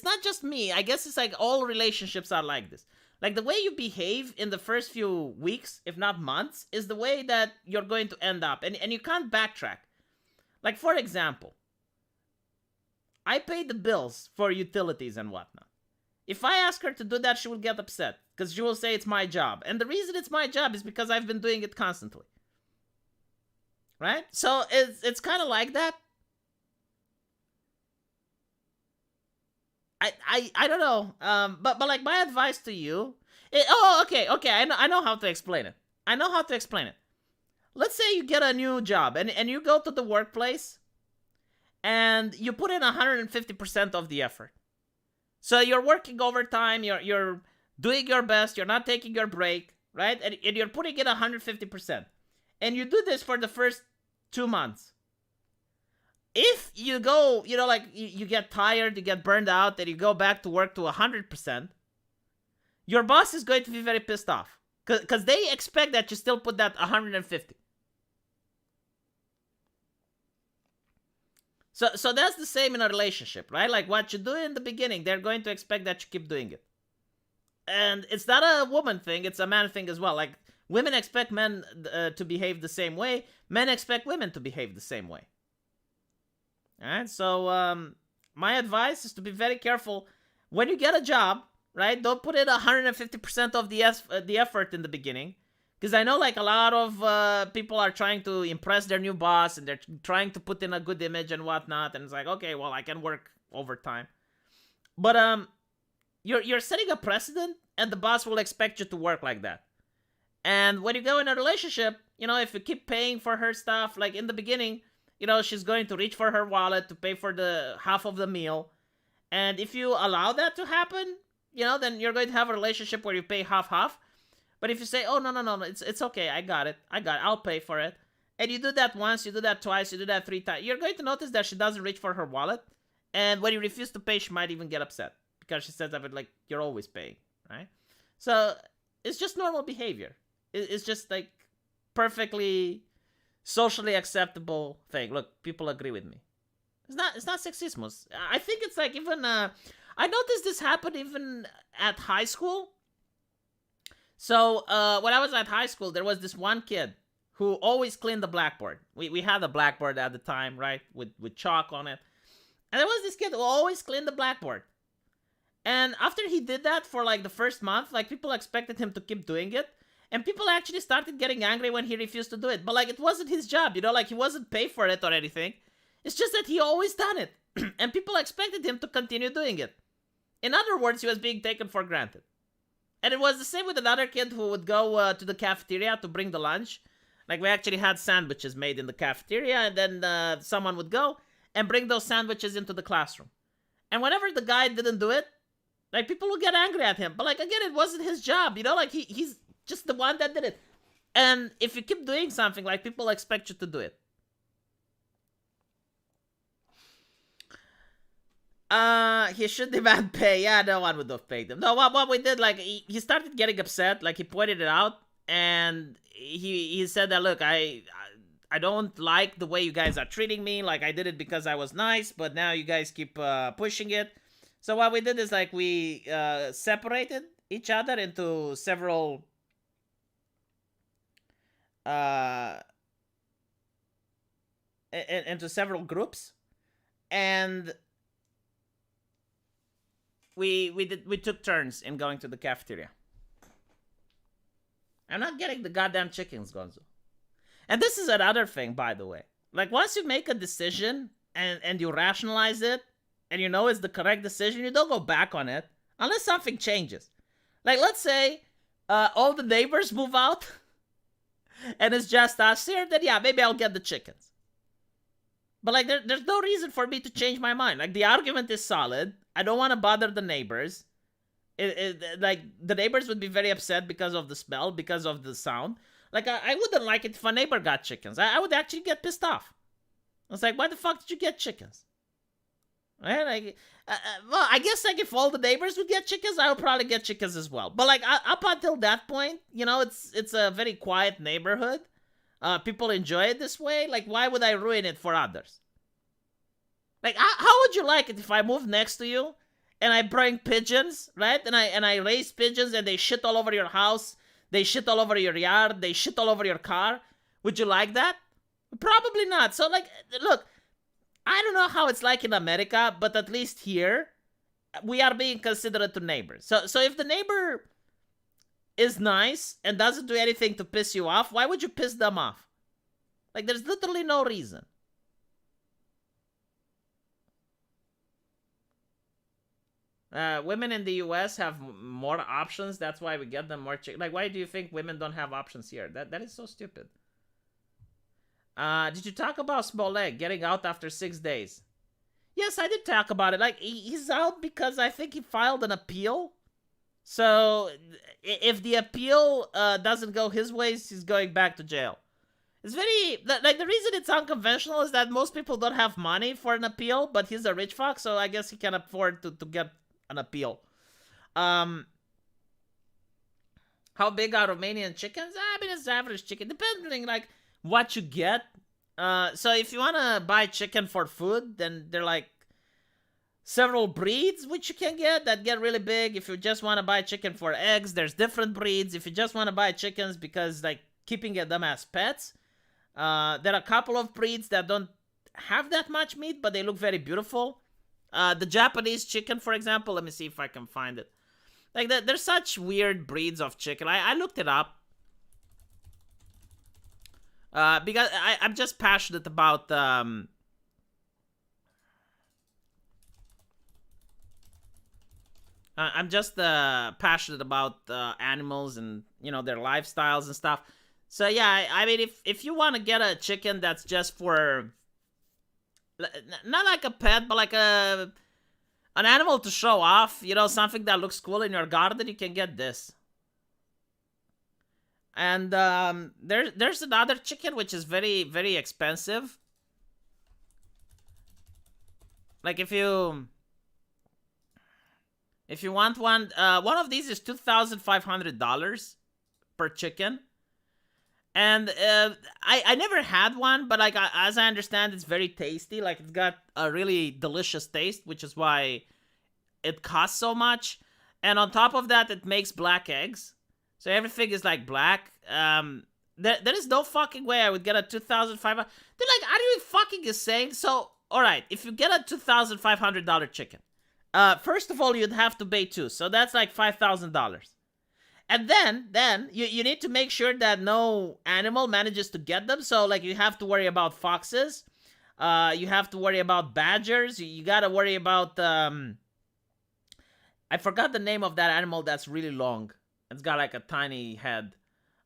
not just me. I guess it's like all relationships are like this. Like the way you behave in the first few weeks, if not months, is the way that you're going to end up. And you can't backtrack. Like for example, I pay the bills for utilities and whatnot. If I ask her to do that, she will get upset because she will say it's my job. And the reason it's my job is because I've been doing it constantly. Right? So it's kind of like that. I don't know. But like my advice to you. Okay. I know how to explain it. Let's say you get a new job and you go to the workplace and you put in 150% of the effort. So you're working overtime, you're doing your best, you're not taking your break, right? And you're putting in 150%. And you do this for the first 2 months. If you go, you know, like you get tired, you get burned out, and you go back to work to 100%, your boss is going to be very pissed off. Because they expect that you still put that 150. So that's the same in a relationship, right? Like what you do in the beginning, they're going to expect that you keep doing it. And it's not a woman thing, it's a man thing as well. Like women expect men to behave the same way, men expect women to behave the same way. All right? So my advice is to be very careful when you get a job, right? Don't put in 150% of the effort in the beginning. Because I know like a lot of people are trying to impress their new boss and they're trying to put in a good image and whatnot. And it's like, okay, well, I can work overtime. But you're setting a precedent and the boss will expect you to work like that. And when you go in a relationship, you know, if you keep paying for her stuff, like in the beginning, you know, she's going to reach for her wallet to pay for the half of the meal. And if you allow that to happen, you know, then you're going to have a relationship where you pay half-half. But if you say, oh, no, it's okay, I got it, I'll pay for it. And you do that once, you do that twice, you do that 3 times, you're going to notice that she doesn't reach for her wallet. And when you refuse to pay, she might even get upset. Because she says of it like, you're always paying, right? So it's just normal behavior. It's just like perfectly socially acceptable thing. Look, people agree with me. It's not sexismus. I think it's like even, I noticed this happen even at high school. So when I was at high school, there was this one kid who always cleaned the blackboard. We had a blackboard at the time, right, with chalk on it. And there was this kid who always cleaned the blackboard. And after he did that for like the first month, like people expected him to keep doing it. And people actually started getting angry when he refused to do it. But like it wasn't his job, you know, like he wasn't paid for it or anything. It's just that he always done it. And people expected him to continue doing it. In other words, he was being taken for granted. And it was the same with another kid who would go to the cafeteria to bring the lunch. Like we actually had sandwiches made in the cafeteria, and then someone would go and bring those sandwiches into the classroom. And whenever the guy didn't do it, like people would get angry at him. But like again, it wasn't his job, you know, like he's just the one that did it. And if you keep doing something, like people expect you to do it. He should demand pay. Yeah, no one would have paid him. No, what we did, like, he started getting upset. Like, he pointed it out. And he said that, look, I don't like the way you guys are treating me. Like, I did it because I was nice. But now you guys keep pushing it. So what we did is, like, we separated each other into several... into several groups. And... We took turns in going to the cafeteria. I'm not getting the goddamn chickens, Gonzo. And this is another thing, by the way. Like, once you make a decision and you rationalize it, and you know it's the correct decision, you don't go back on it unless something changes. Like, let's say all the neighbors move out and it's just us here, then yeah, maybe I'll get the chickens. But like, there's no reason for me to change my mind. Like, the argument is solid. I don't want to bother the neighbors. Like, the neighbors would be very upset because of the smell, because of the sound. Like, I wouldn't like it if a neighbor got chickens. I would actually get pissed off. I was like, why the fuck did you get chickens? Right? Like, well, I guess, like, if all the neighbors would get chickens, I would probably get chickens as well. But, like, up until that point, you know, it's a very quiet neighborhood. People enjoy it this way. Like, why would I ruin it for others? Like, how would you like it if I moved next to you and I bring pigeons, right? And I raise pigeons and they shit all over your house, they shit all over your yard, they shit all over your car. Would you like that? Probably not. So, like, look, I don't know how it's like in America, but at least here, we are being considerate to neighbors. So if the neighbor is nice and doesn't do anything to piss you off, why would you piss them off? Like, there's literally no reason. Women in the US have more options. That's why we get them more chicken. Like, why do you think women don't have options here? That is so stupid. Did you talk about Smollett getting out after 6 days? Yes, I did talk about it. Like, he's out because I think he filed an appeal. So, if the appeal doesn't go his ways, he's going back to jail. It's very... Like, the reason it's unconventional is that most people don't have money for an appeal, but he's a rich fuck, so I guess he can afford to get an appeal. How big are Romanian chickens? I mean, it's average chicken. Depending, like, what you get. So if you want to buy chicken for food, then they're like several breeds which you can get that get really big. If you just want to buy chicken for eggs, there's different breeds. If you just want to buy chickens because like keeping them as pets, there are a couple of breeds that don't have that much meat, but they look very beautiful. The Japanese chicken, for example, let me see if I can find it. Like, there's such weird breeds of chicken. I looked it up. Because I'm just passionate about, I'm just passionate about animals and, you know, their lifestyles and stuff. So, yeah, I mean, if you want to get a chicken that's just for, not like a pet, but like an animal to show off, you know, something that looks cool in your garden, you can get this. And there's another chicken which is very, very expensive. Like if you want one of these is $2,500 per chicken. And I never had one, but like as I understand, it's very tasty. Like it's got a really delicious taste, which is why it costs so much. And on top of that, it makes black eggs, so everything is like black. There is no fucking way I would get a $2,500. They're like, are you fucking insane? So all right, if you get a $2,500 chicken, first of all, you'd have to pay two, so that's like $5,000. And then you need to make sure that no animal manages to get them. So like you have to worry about foxes. You have to worry about badgers. You gotta worry about I forgot the name of that animal that's really long. It's got like a tiny head.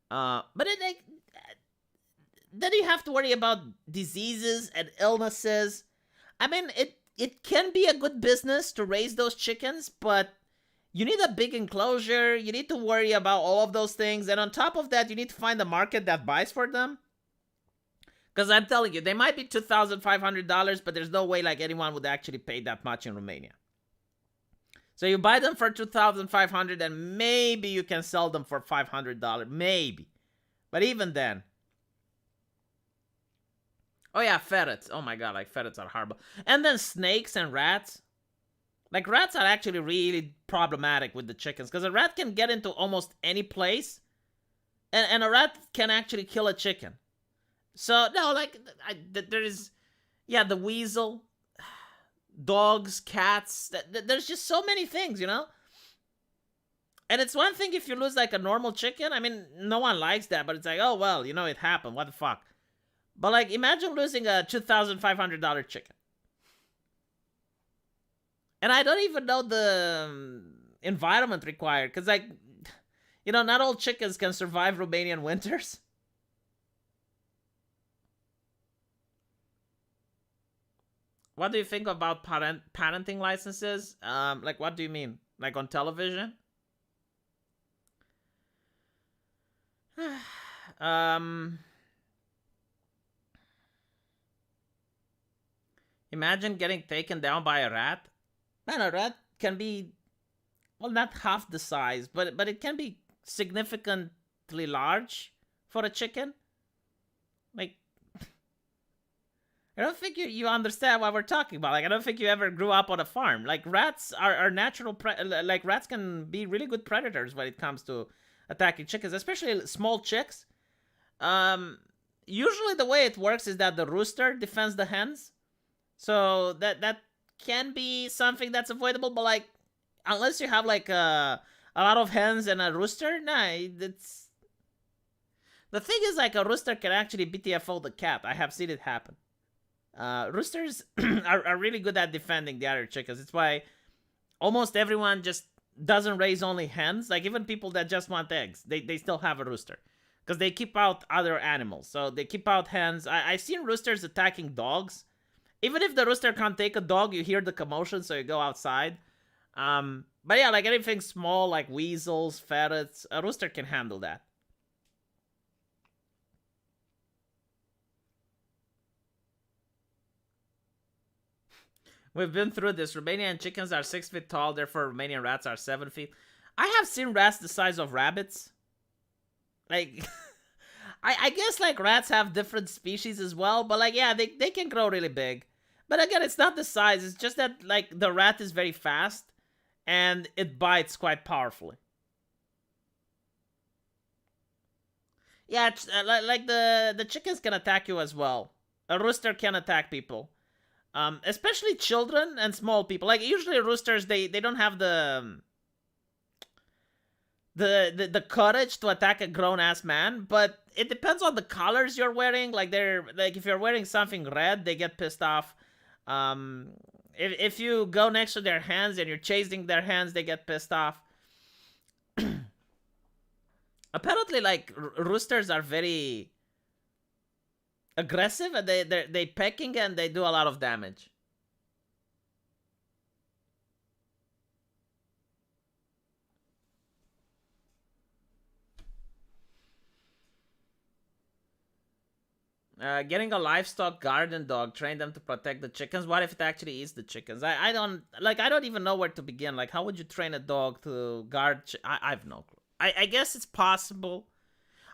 But it like then you have to worry about diseases and illnesses. I mean, it can be a good business to raise those chickens, but you need a big enclosure, you need to worry about all of those things, and on top of that, you need to find a market that buys for them. Because I'm telling you, they might be $2,500, but there's no way like anyone would actually pay that much in Romania. So you buy them for $2,500, and maybe you can sell them for $500, maybe. But even then. Oh yeah, ferrets. Oh my god, like ferrets are horrible. And then snakes and rats. Like, rats are actually really problematic with the chickens, because a rat can get into almost any place, and a rat can actually kill a chicken. So, no, like, there is, yeah, the weasel, dogs, cats, there's just so many things, you know? And it's one thing if you lose, like, a normal chicken. I mean, no one likes that, but it's like, oh, well, you know, it happened, what the fuck. But, like, imagine losing a $2,500 chicken. And I don't even know the environment required. Because, like, you know, not all chickens can survive Romanian winters. What do you think about parenting licenses? Like, what do you mean? Like, on television? Imagine getting taken down by a rat. Man, a rat can be, well, not half the size, but it can be significantly large for a chicken. Like, I don't think you understand what we're talking about. Like, I don't think you ever grew up on a farm. Like, rats are natural, like, rats can be really good predators when it comes to attacking chickens, especially small chicks. Usually the way it works is that the rooster defends the hens. So that can be something that's avoidable, but like, unless you have like a lot of hens and a rooster, nah, it's... The thing is, like, a rooster can actually BTFO the cat. I have seen it happen. Roosters are really good at defending the other chickens. It's why almost everyone just doesn't raise only hens. Like, even people that just want eggs, they still have a rooster. Because they keep out other animals. So they keep out hens. I've seen roosters attacking dogs. Even if the rooster can't take a dog, you hear the commotion, so you go outside. But yeah, like anything small, like weasels, ferrets, a rooster can handle that. We've been through this. Romanian chickens are 6 feet tall, therefore Romanian rats are 7 feet. I have seen rats the size of rabbits. Like, I guess like rats have different species as well, but like yeah, they can grow really big. But again, it's not the size, it's just that like the rat is very fast and it bites quite powerfully. Yeah, like the chickens can attack you as well. A rooster can attack people. Especially children and small people. Like usually roosters they don't have the courage to attack a grown ass man, but it depends on the colors you're wearing. Like they're like if you're wearing something red, they get pissed off. If you go next to their hands and you're chasing their hands, they get pissed off. Apparently, like roosters are very aggressive and they pecking and they do a lot of damage. Getting a livestock garden dog, train them to protect the chickens. What if it actually eats the chickens? I don't even know where to begin. Like, how would you train a dog to guard? I have no clue. I guess it's possible.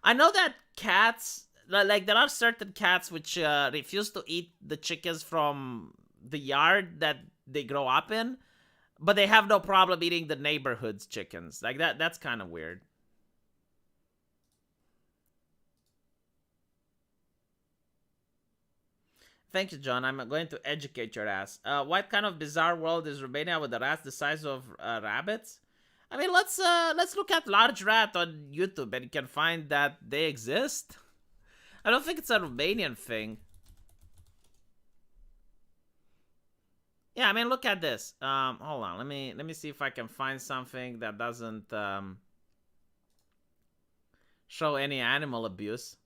I know that cats, like there are certain cats which refuse to eat the chickens from the yard that they grow up in, but they have no problem eating the neighborhood's chickens. Like that's kind of weird. Thank you, John. I'm going to educate your ass. What kind of bizarre world is Romania with the rats the size of rabbits? I mean, let's look at large rat on YouTube and you can find that they exist. I don't think it's a Romanian thing. Yeah, I mean, look at this. Hold on. Let me see if I can find something that doesn't show any animal abuse.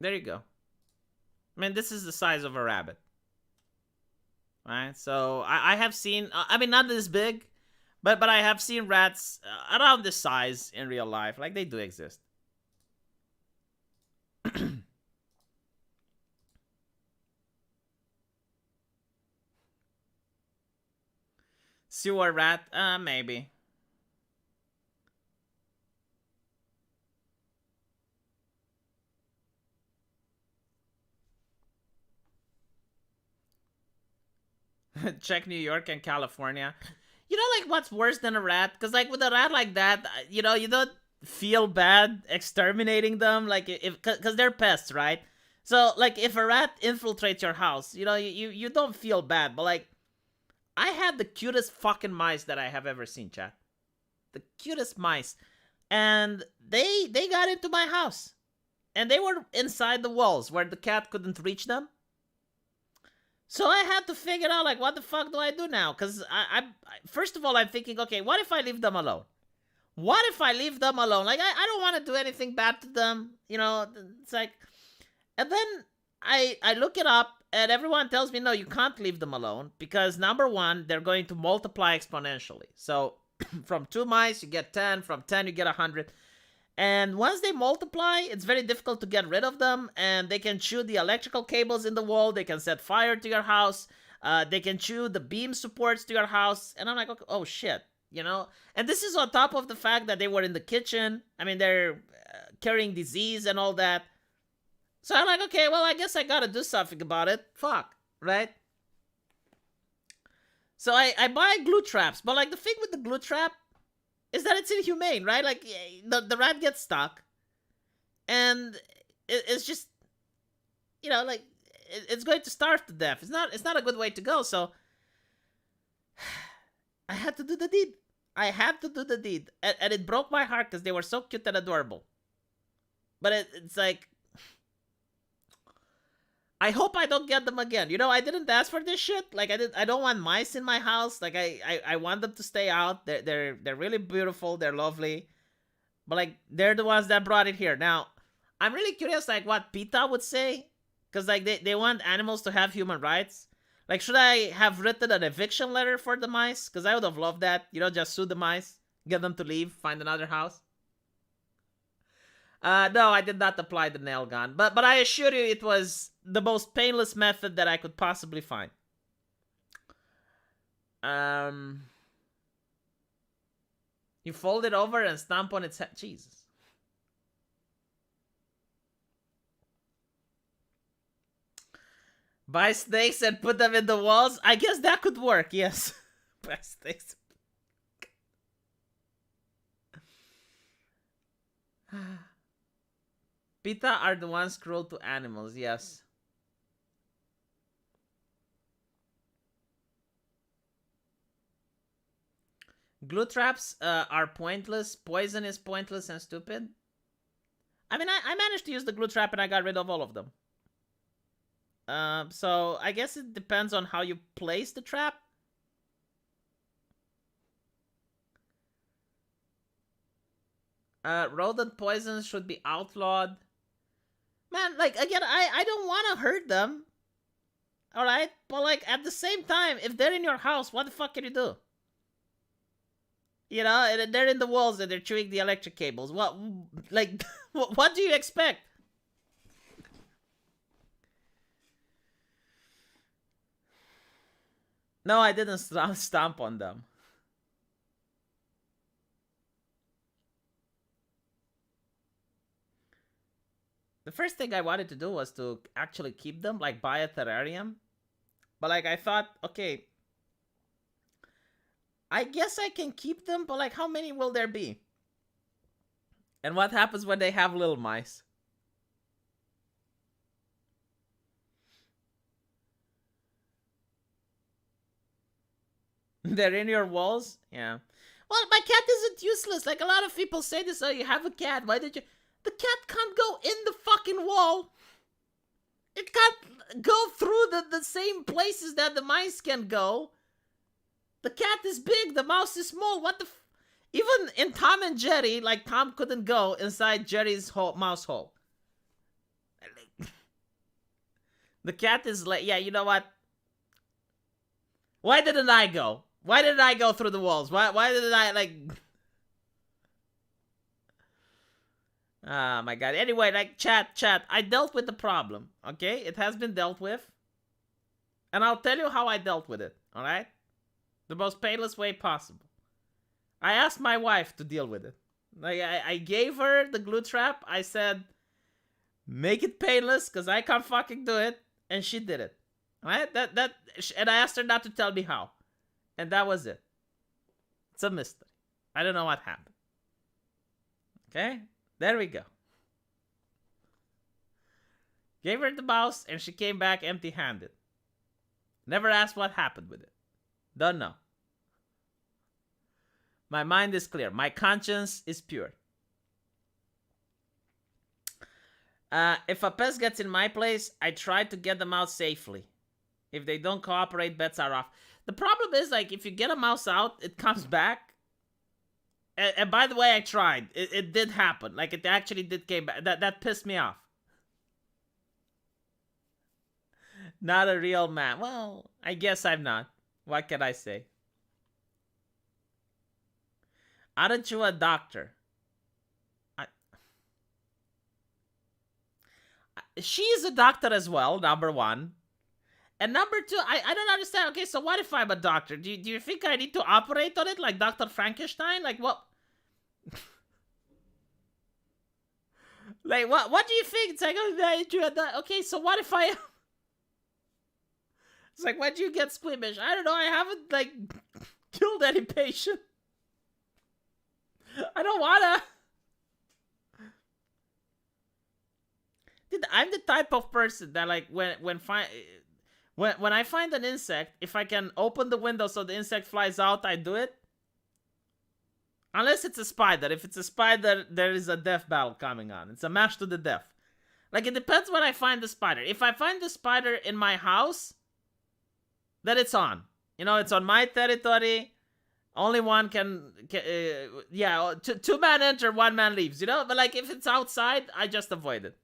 There you go. I mean, this is the size of a rabbit. Right? So, I have seen... I mean, not this big, but I have seen rats around this size in real life. Like, they do exist. Sewer rat? Maybe. Check New York and California. You know, like, what's worse than a rat? Because, like, with a rat like that, you know, you don't feel bad exterminating them. Like, because they're pests, right? So, like, if a rat infiltrates your house, you know, you don't feel bad. But, like, I had the cutest fucking mice that I have ever seen, chat. The cutest mice. And they got into my house. And they were inside the walls where the cat couldn't reach them. So I had to figure out, like, what the fuck do I do now? Because first of all, I'm thinking, okay, what if I leave them alone? What if I leave them alone? Like, I don't want to do anything bad to them. You know, it's like... And then I look it up, and everyone tells me, no, you can't leave them alone. Because, number one, they're going to multiply exponentially. So, from 2 mice, you get 10. From 10, you get 100. And once they multiply, it's very difficult to get rid of them. And they can chew the electrical cables in the wall. They can set fire to your house. They can chew the beam supports to your house. And I'm like, okay, oh shit, you know? And this is on top of the fact that they were in the kitchen. I mean, they're carrying disease and all that. So I'm like, okay, well, I guess I gotta do something about it. Fuck, right? So I buy glue traps. But like the thing with the glue trap is that it's inhumane, right? Like, the rat gets stuck. And it's just, you know, like, it's going to starve to death. It's not a good way to go, so... I had to do the deed. I had to do the deed. And it broke my heart because they were so cute and adorable. But it's like... I hope I don't get them again. You know, I didn't ask for this shit. Like, I don't want mice in my house. Like, I want them to stay out. They're really beautiful. They're lovely. But, like, they're the ones that brought it here. Now, I'm really curious, like, what PETA would say. Because, like, they want animals to have human rights. Like, should I have written an eviction letter for the mice? Because I would have loved that. You know, just sue the mice. Get them to leave. Find another house. No, I did not apply the nail gun. But I assure you it was the most painless method that I could possibly find. Um, you fold it over and stomp on its head. Jesus. Buy snakes and put them in the walls. I guess that could work. Yes. Buy snakes. PETA are the ones cruel to animals. Yes. Glue traps are pointless. Poison is pointless and stupid. I mean, I managed to use the glue trap and I got rid of all of them. So I guess it depends on how you place the trap. Rodent poisons should be outlawed. Man, like, again, I don't want to hurt them. Alright? But, like, at the same time, if they're in your house, what the fuck can you do? You know, and they're in the walls and they're chewing the electric cables. What, like, what do you expect? No, I didn't stomp on them. The first thing I wanted to do was to actually keep them, like buy a terrarium. But like I thought, okay, I guess I can keep them, but like how many will there be? And what happens when they have little mice? They're in your walls? Yeah. Well, my cat isn't useless. Like a lot of people say this, oh, you have a cat. Why did you... The cat can't go in the fucking wall. It can't go through the same places that the mice can go. The cat is big, the mouse is small. What the even in Tom and Jerry, like Tom couldn't go inside Jerry's mouse hole. The cat is like, yeah, you know what? Why didn't I go? Why didn't I go through the walls? Why didn't I, like... Oh my god. Anyway, like, chat, I dealt with the problem, okay? It has been dealt with. And I'll tell you how I dealt with it, alright? The most painless way possible. I asked my wife to deal with it. Like, I gave her the glue trap. I said, make it painless, because I can't fucking do it. And she did it. Alright? And I asked her not to tell me how. And that was it. It's a mystery. I don't know what happened. Okay? There we go. Gave her the mouse, and she came back empty-handed. Never asked what happened with it. Don't know. My mind is clear. My conscience is pure. If a pest gets in my place, I try to get them out safely. If they don't cooperate, bets are off. The problem is, like, if you get a mouse out, it comes back. And by the way, I tried. It did happen. Like, it actually did came back. That pissed me off. Not a real man. Well, I guess I'm not. What can I say? Aren't you a doctor? She is a doctor as well, number one. And number two, I don't understand. Okay, so what if I'm a doctor? Do you think I need to operate on it like Dr. Frankenstein? Like, what? Like, what do you think? It's like, oh, okay, so what if I... It's like, why do you get squeamish? I don't know, I haven't, like, killed any patient. I don't wanna... Dude, I'm the type of person that, like, when I find an insect, if I can open the window so the insect flies out, I do it. Unless it's a spider. If it's a spider, there is a death battle coming on. It's a match to the death. Like, it depends when I find the spider. If I find the spider in my house, then it's on. You know, it's on my territory. Only one can yeah, two man enter, one man leaves, you know? But, like, if it's outside, I just avoid it.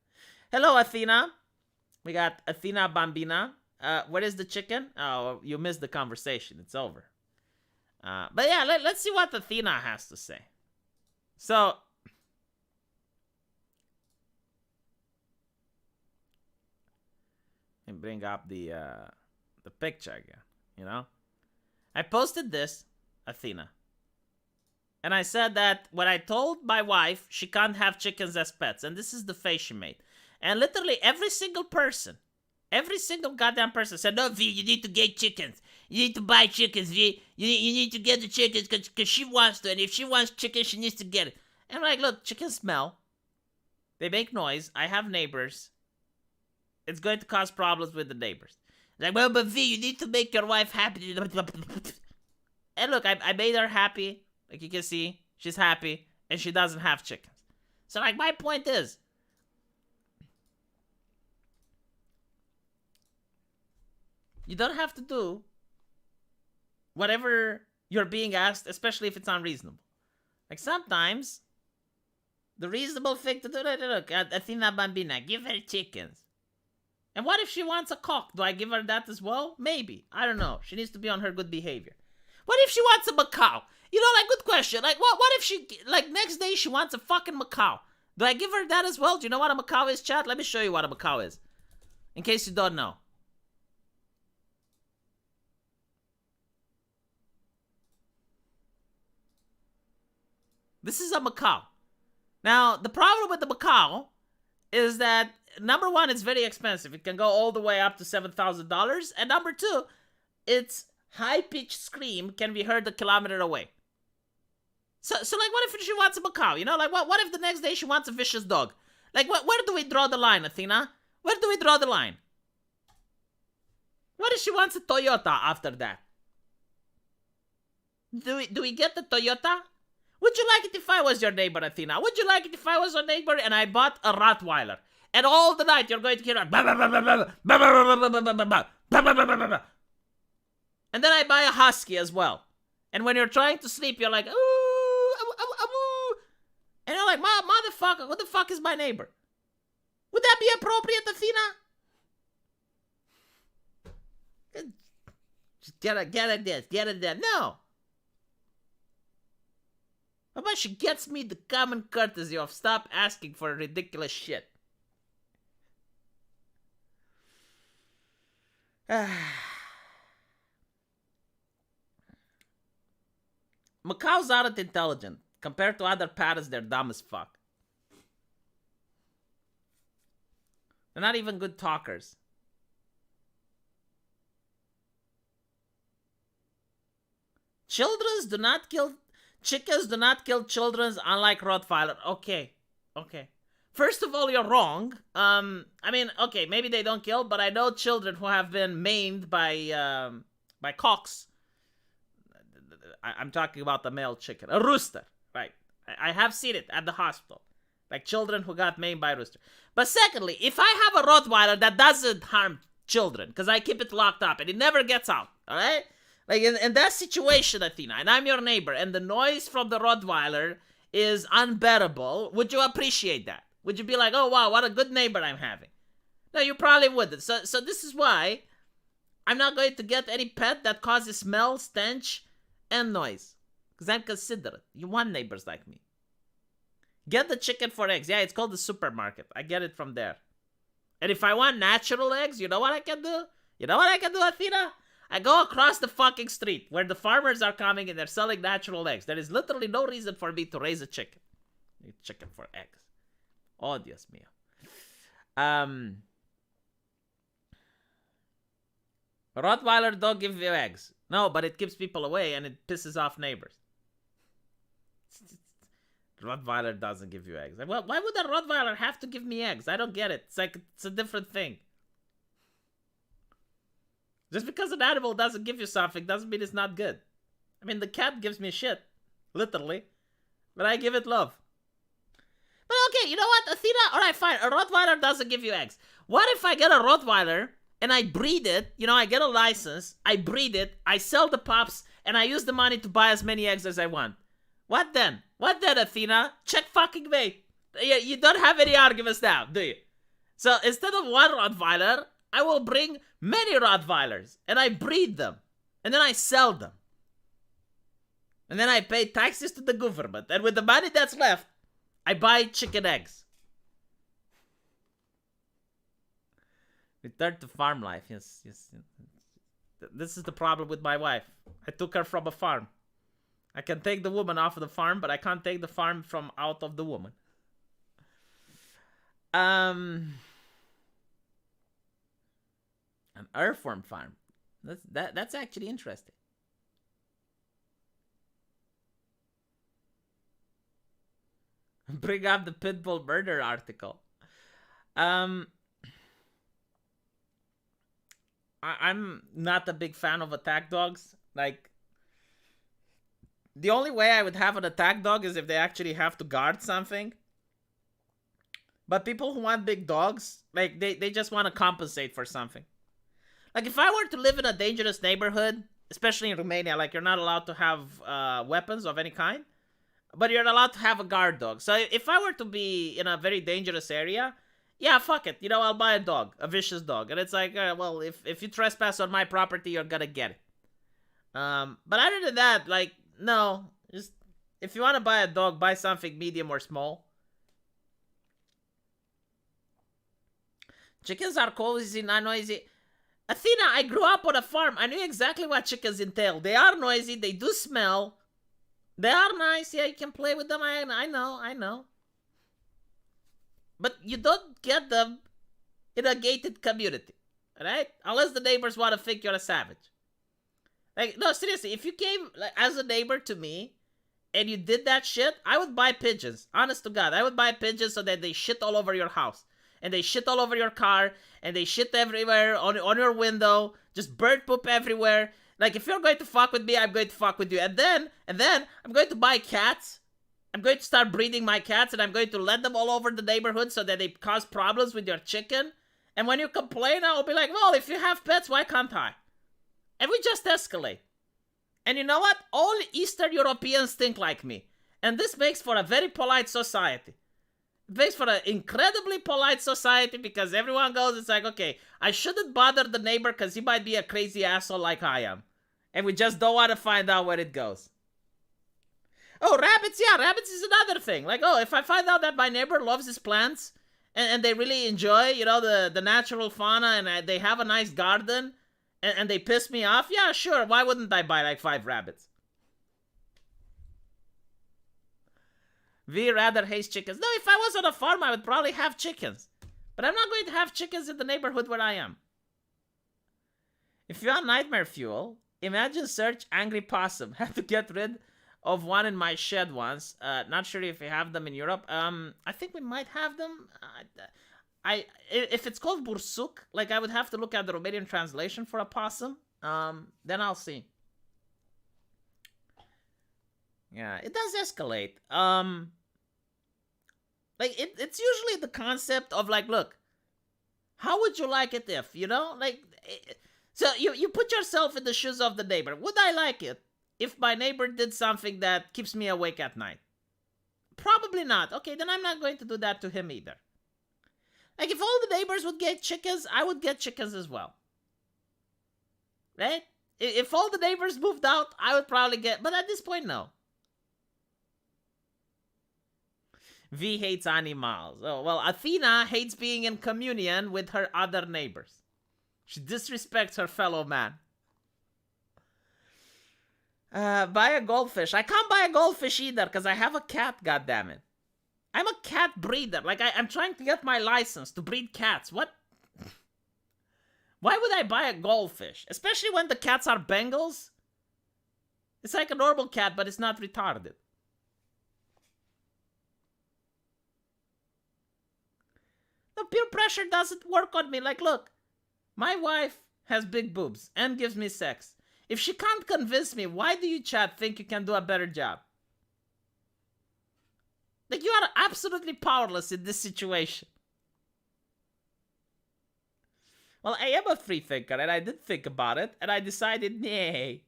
Hello, Athena. We got Athena Bambina. Where is the chicken? Oh, you missed the conversation. It's over. But yeah, let's see what Athena has to say. So, and bring up the picture again, you know? I posted this, Athena. And I said that when I told my wife she can't have chickens as pets, and this is the face she made. And literally every single goddamn person said, no, V, you need to get chickens. You need to buy chickens, V. You need to get the chickens because she wants to. And if she wants chickens, she needs to get it. And I'm like, look, chickens smell. They make noise. I have neighbors. It's going to cause problems with the neighbors. Like, well, but V, you need to make your wife happy. And look, I made her happy. Like you can see, she's happy. And she doesn't have chickens. So, like, my point is, you don't have to do whatever you're being asked, especially if it's unreasonable. Like, sometimes the reasonable thing to do, look, Athena Bambina, give her chickens. And what if she wants a cock? Do I give her that as well? Maybe. I don't know. She needs to be on her good behavior. What if she wants a macaw? You know, like, good question. Like, what if she, like, next day she wants a fucking macaw? Do I give her that as well? Do you know what a macaw is, chat? Let me show you what a macaw is. In case you don't know. This is a macaw. Now, the problem with the macaw is that, number one, it's very expensive. It can go all the way up to $7,000. And number two, its high-pitched scream can be heard a kilometer away. So like, what if she wants a macaw? You know, like, what if the next day she wants a vicious dog? Like, where do we draw the line, Athena? Where do we draw the line? What if she wants a Toyota after that? Do we get the Toyota? Would you like it if I was your neighbor, Athena? Would you like it if I was your neighbor and I bought a Rottweiler? And all the night you're going to hear and then I buy a Husky as well. And when you're trying to sleep, you're like, ooh, and you're like, motherfucker, what the fuck is my neighbor? Would that be appropriate, Athena? Just get it there. No. How about she gets me the common courtesy of stop asking for ridiculous shit? Macaws aren't intelligent. Compared to other parrots, they're dumb as fuck. They're not even good talkers. Chickens do not kill children, unlike Rottweiler. Okay. First of all, you're wrong. I mean, okay, maybe they don't kill, but I know children who have been maimed by cocks. I'm talking about the male chicken. A rooster, right? I have seen it at the hospital. Like children who got maimed by a rooster. But secondly, if I have a Rottweiler that doesn't harm children, because I keep it locked up and it never gets out, alright? Like in that situation, Athena, and I'm your neighbor, and the noise from the Rottweiler is unbearable, would you appreciate that? Would you be like, oh wow, what a good neighbor I'm having? No, you probably wouldn't. So this is why I'm not going to get any pet that causes smell, stench, and noise. Because I'm considerate. You want neighbors like me. Get the chicken for eggs. Yeah, it's called the supermarket. I get it from there. And if I want natural eggs, you know what I can do? You know what I can do, Athena? I go across the fucking street where the farmers are coming and they're selling natural eggs. There is literally no reason for me to raise a chicken. I need chicken for eggs. Oh, Dios mío. Rottweiler don't give you eggs. No, but it keeps people away and it pisses off neighbors. Rottweiler doesn't give you eggs. Well, why would a Rottweiler have to give me eggs? I don't get it. It's like, it's a different thing. Just because an animal doesn't give you something doesn't mean it's not good. I mean, the cat gives me shit. Literally. But I give it love. But okay, you know what, Athena? Alright, fine. A Rottweiler doesn't give you eggs. What if I get a Rottweiler and I breed it? You know, I get a license. I breed it. I sell the pups. And I use the money to buy as many eggs as I want. What then? What then, Athena? Check fucking me. You don't have any arguments now, do you? So instead of one Rottweiler, I will bring many Rottweilers. And I breed them. And then I sell them. And then I pay taxes to the government. And with the money that's left, I buy chicken eggs. Return to farm life. Yes. This is the problem with my wife. I took her from a farm. I can take the woman off of the farm, but I can't take the farm from out of the woman. An earthworm farm. That's actually interesting. Bring up the Pitbull murder article. I'm not a big fan of attack dogs. Like, the only way I would have an attack dog is if they actually have to guard something. But people who want big dogs, like, they just want to compensate for something. Like, if I were to live in a dangerous neighborhood, especially in Romania, like, you're not allowed to have weapons of any kind, but you're allowed to have a guard dog. So if I were to be in a very dangerous area, yeah, fuck it. You know, I'll buy a dog, a vicious dog. And it's like, well, if you trespass on my property, you're gonna get it. But other than that, like, no. Just, if you want to buy a dog, buy something medium or small. Chickens are cozy, not noisy. Athena, I grew up on a farm. I knew exactly what chickens entail. They are noisy. They do smell. They are nice. Yeah, you can play with them. I know. But you don't get them in a gated community. Right? Unless the neighbors want to think you're a savage. Like, no, seriously. If you came like, as a neighbor to me and you did that shit, I would buy pigeons. Honest to God. I would buy pigeons so that they shit all over your house. And they shit all over your car. And they shit everywhere on your window. Just bird poop everywhere. Like, if you're going to fuck with me, I'm going to fuck with you. And then, I'm going to buy cats. I'm going to start breeding my cats, and I'm going to let them all over the neighborhood so that they cause problems with your chicken. And when you complain, I'll be like, well, if you have pets, why can't I? And we just escalate. And you know what? All Eastern Europeans think like me. And this makes for a very polite society. It makes for an incredibly polite society because everyone goes, it's like, okay, I shouldn't bother the neighbor because he might be a crazy asshole like I am. And we just don't want to find out where it goes. Oh, rabbits, yeah, rabbits is another thing. Like, oh, if I find out that my neighbor loves his plants and they really enjoy, you know, the natural fauna and they have a nice garden and they piss me off, yeah, sure, why wouldn't I buy like 5 rabbits? V rather hates chickens. No, if I was on a farm, I would probably have chickens. But I'm not going to have chickens in the neighborhood where I am. If you want nightmare fuel, imagine search Angry Possum. Had to get rid of one in my shed once. Not sure if we have them in Europe. I think we might have them. If it's called bursuk, like I would have to look at the Romanian translation for a possum. Then I'll see. Yeah, it does escalate. Like it's usually the concept of like, look, how would you like it if, you know, like, so you put yourself in the shoes of the neighbor. Would I like it if my neighbor did something that keeps me awake at night? Probably not. Okay, then I'm not going to do that to him either. Like, if all the neighbors would get chickens, I would get chickens as well. Right? If all the neighbors moved out, I would probably get, but at this point, no. V hates animals. Oh, well, Athena hates being in communion with her other neighbors. She disrespects her fellow man. Buy a goldfish. I can't buy a goldfish either because I have a cat, goddammit. I'm a cat breeder. Like, I'm trying to get my license to breed cats. What? Why would I buy a goldfish? Especially when the cats are Bengals. It's like a normal cat, but it's not retarded. The peer pressure doesn't work on me. Like, look, my wife has big boobs and gives me sex. If she can't convince me, why do you, chat, think you can do a better job? Like, you are absolutely powerless in this situation. Well, I am a free thinker, and I did think about it, and I decided, nay.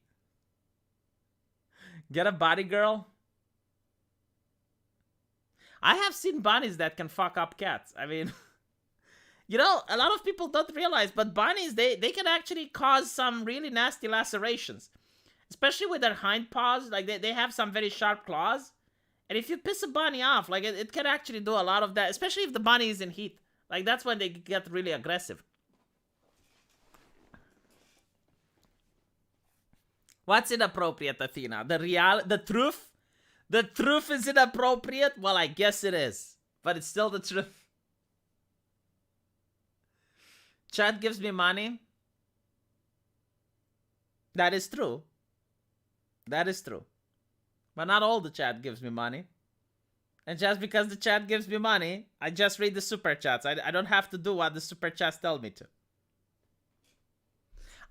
Get a body girl? I have seen bunnies that can fuck up cats. I mean, you know, a lot of people don't realize, but bunnies, they can actually cause some really nasty lacerations. Especially with their hind paws, like they have some very sharp claws. And if you piss a bunny off, like it can actually do a lot of that, especially if the bunny is in heat. Like, that's when they get really aggressive. What's inappropriate, Athena? The truth? The truth is inappropriate? Well, I guess it is. But it's still the truth. Chat gives me money. That is true. That is true. But not all the chat gives me money. And just because the chat gives me money, I just read the super chats. I don't have to do what the super chats tell me to.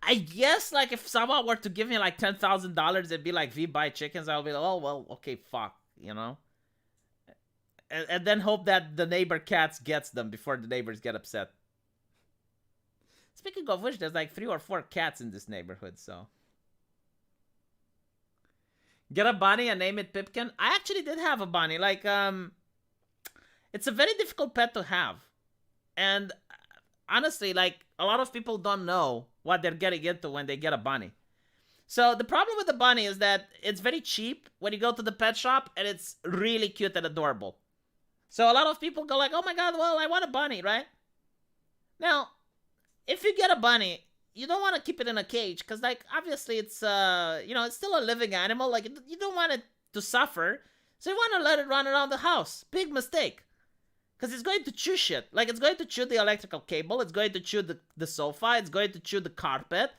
I guess, like, if someone were to give me, like, $10,000 and be like, V, buy chickens, I'll be like, oh, well, okay, fuck, you know? And then hope that the neighbor cats gets them before the neighbors get upset. Speaking of which, there's, like, 3 or 4 cats in this neighborhood, so... Get a bunny and name it Pipkin? I actually did have a bunny. Like, it's a very difficult pet to have. And honestly, like, a lot of people don't know what they're getting into when they get a bunny. So the problem with the bunny is that it's very cheap when you go to the pet shop, and it's really cute and adorable. So a lot of people go like, oh my god, well, I want a bunny, right? Now, if you get a bunny, you don't want to keep it in a cage, because, like, obviously it's, it's still a living animal. Like, you don't want it to suffer, so you want to let it run around the house. Big mistake. Because it's going to chew shit. Like, it's going to chew the electrical cable, it's going to chew the sofa, it's going to chew the carpet.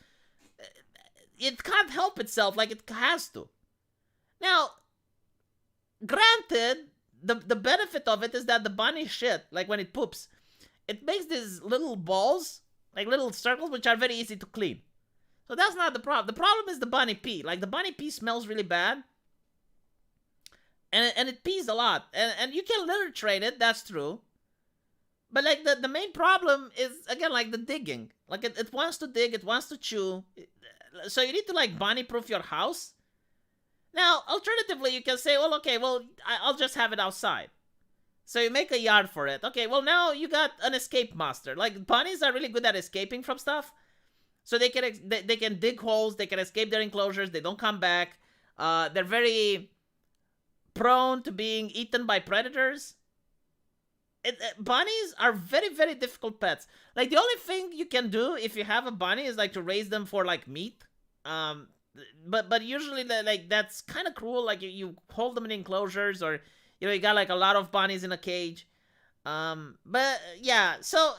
It can't help itself, like, it has to. Now, granted, the benefit of it is that the bunny shit, like, when it poops, it makes these little balls, like little circles, which are very easy to clean. So that's not the problem. The problem is the bunny pee. Like, the bunny pee smells really bad. And it pees a lot. And you can litter train it, that's true. But, like, the main problem is, again, like, the digging. Like, it wants to dig, it wants to chew. So you need to, like, bunny-proof your house. Now, alternatively, you can say, well, okay, well, I'll just have it outside. So you make a yard for it. Okay, well, now you got an escape master. Like, bunnies are really good at escaping from stuff. So they can dig holes, they can escape their enclosures, they don't come back. They're very prone to being eaten by predators. Bunnies are very, very difficult pets. Like, the only thing you can do if you have a bunny is, like, to raise them for, like, meat. But usually, like, that's kind of cruel. Like, you hold them in enclosures, or... you got, like, a lot of bunnies in a cage. But, yeah, so,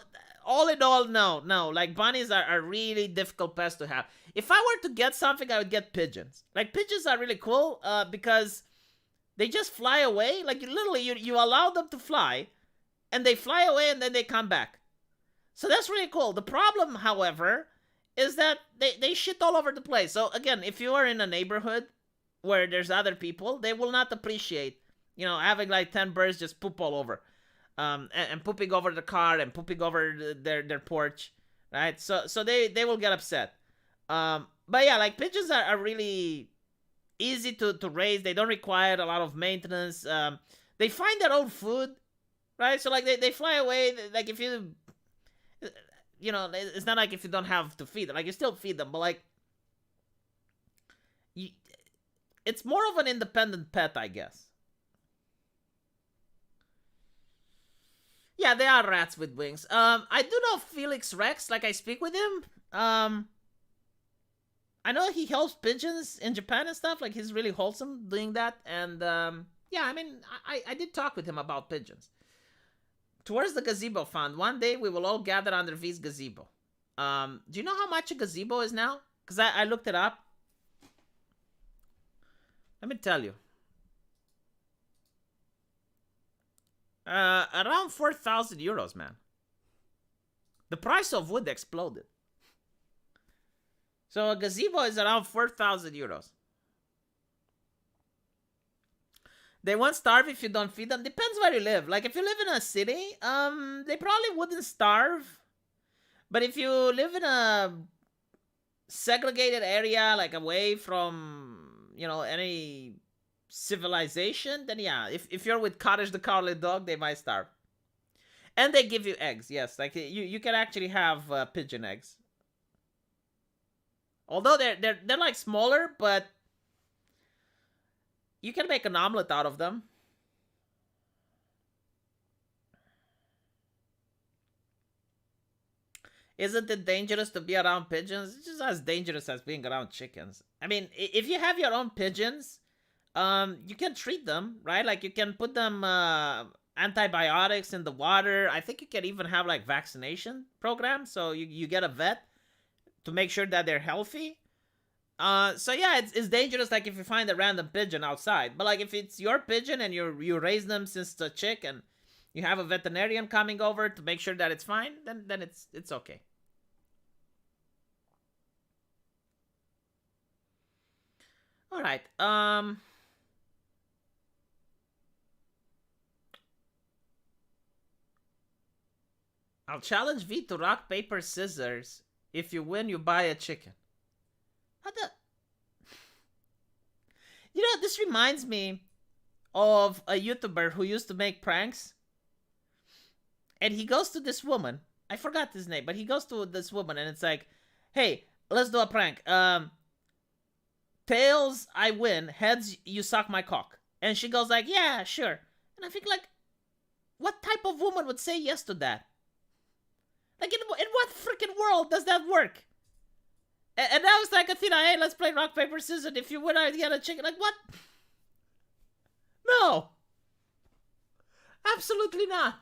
all in all, no. Like, bunnies are really difficult pets to have. If I were to get something, I would get pigeons. Like, pigeons are really cool, because they just fly away. Like, you allow them to fly, and they fly away, and then they come back. So that's really cool. The problem, however, is that they shit all over the place. So, again, if you are in a neighborhood where there's other people, they will not appreciate having, like, 10 birds just poop all over. And pooping over the car and pooping over their porch, right? So they will get upset. But yeah, like, pigeons are really easy to raise. They don't require a lot of maintenance. They find their own food, right? So, like, they fly away. Like, if you, it's not like if you don't have to feed them. Like, you still feed them, but, like, it's more of an independent pet, I guess. Yeah, they are rats with wings. I do know Felix Rex, like, I speak with him. I know he helps pigeons in Japan and stuff. Like, he's really wholesome doing that. And, yeah, I mean, I did talk with him about pigeons. Towards the gazebo fund, one day we will all gather under V's gazebo. Do you know how much a gazebo is now? Because I looked it up. Let me tell you. Around 4,000 euros, man. The price of wood exploded. So a gazebo is around 4,000 euros. They won't starve if you don't feed them. Depends where you live. Like, if you live in a city, they probably wouldn't starve. But if you live in a segregated area, like, away from, any civilization, then yeah, if you're with Cottage the Cowardly Dog, they might starve. And they give you eggs, yes. Like, you can actually have pigeon eggs. Although they're like smaller, but you can make an omelet out of them. Isn't it dangerous to be around pigeons? It's just as dangerous as being around chickens. I mean, if you have your own pigeons, you can treat them, right? Like you can put them antibiotics in the water. I think you can even have like vaccination programs. So you get a vet to make sure that they're healthy. So yeah, it's dangerous like if you find a random pigeon outside. But like if it's your pigeon and you raise them since the chick and you have a veterinarian coming over to make sure that it's fine, then it's okay. All right. I'll challenge V to rock, paper, scissors. If you win, you buy a chicken. How the... You know, this reminds me of a YouTuber who used to make pranks. And he goes to this woman. I forgot his name, but he goes to this woman and it's like, hey, let's do a prank. Tails, I win. Heads, you suck my cock. And she goes like, yeah, sure. And I think like, what type of woman would say yes to that? Like, in what freaking world does that work? And I was like, Athena, hey, let's play rock, paper, scissors. If you win, I get a chicken. Like, what? No. Absolutely not.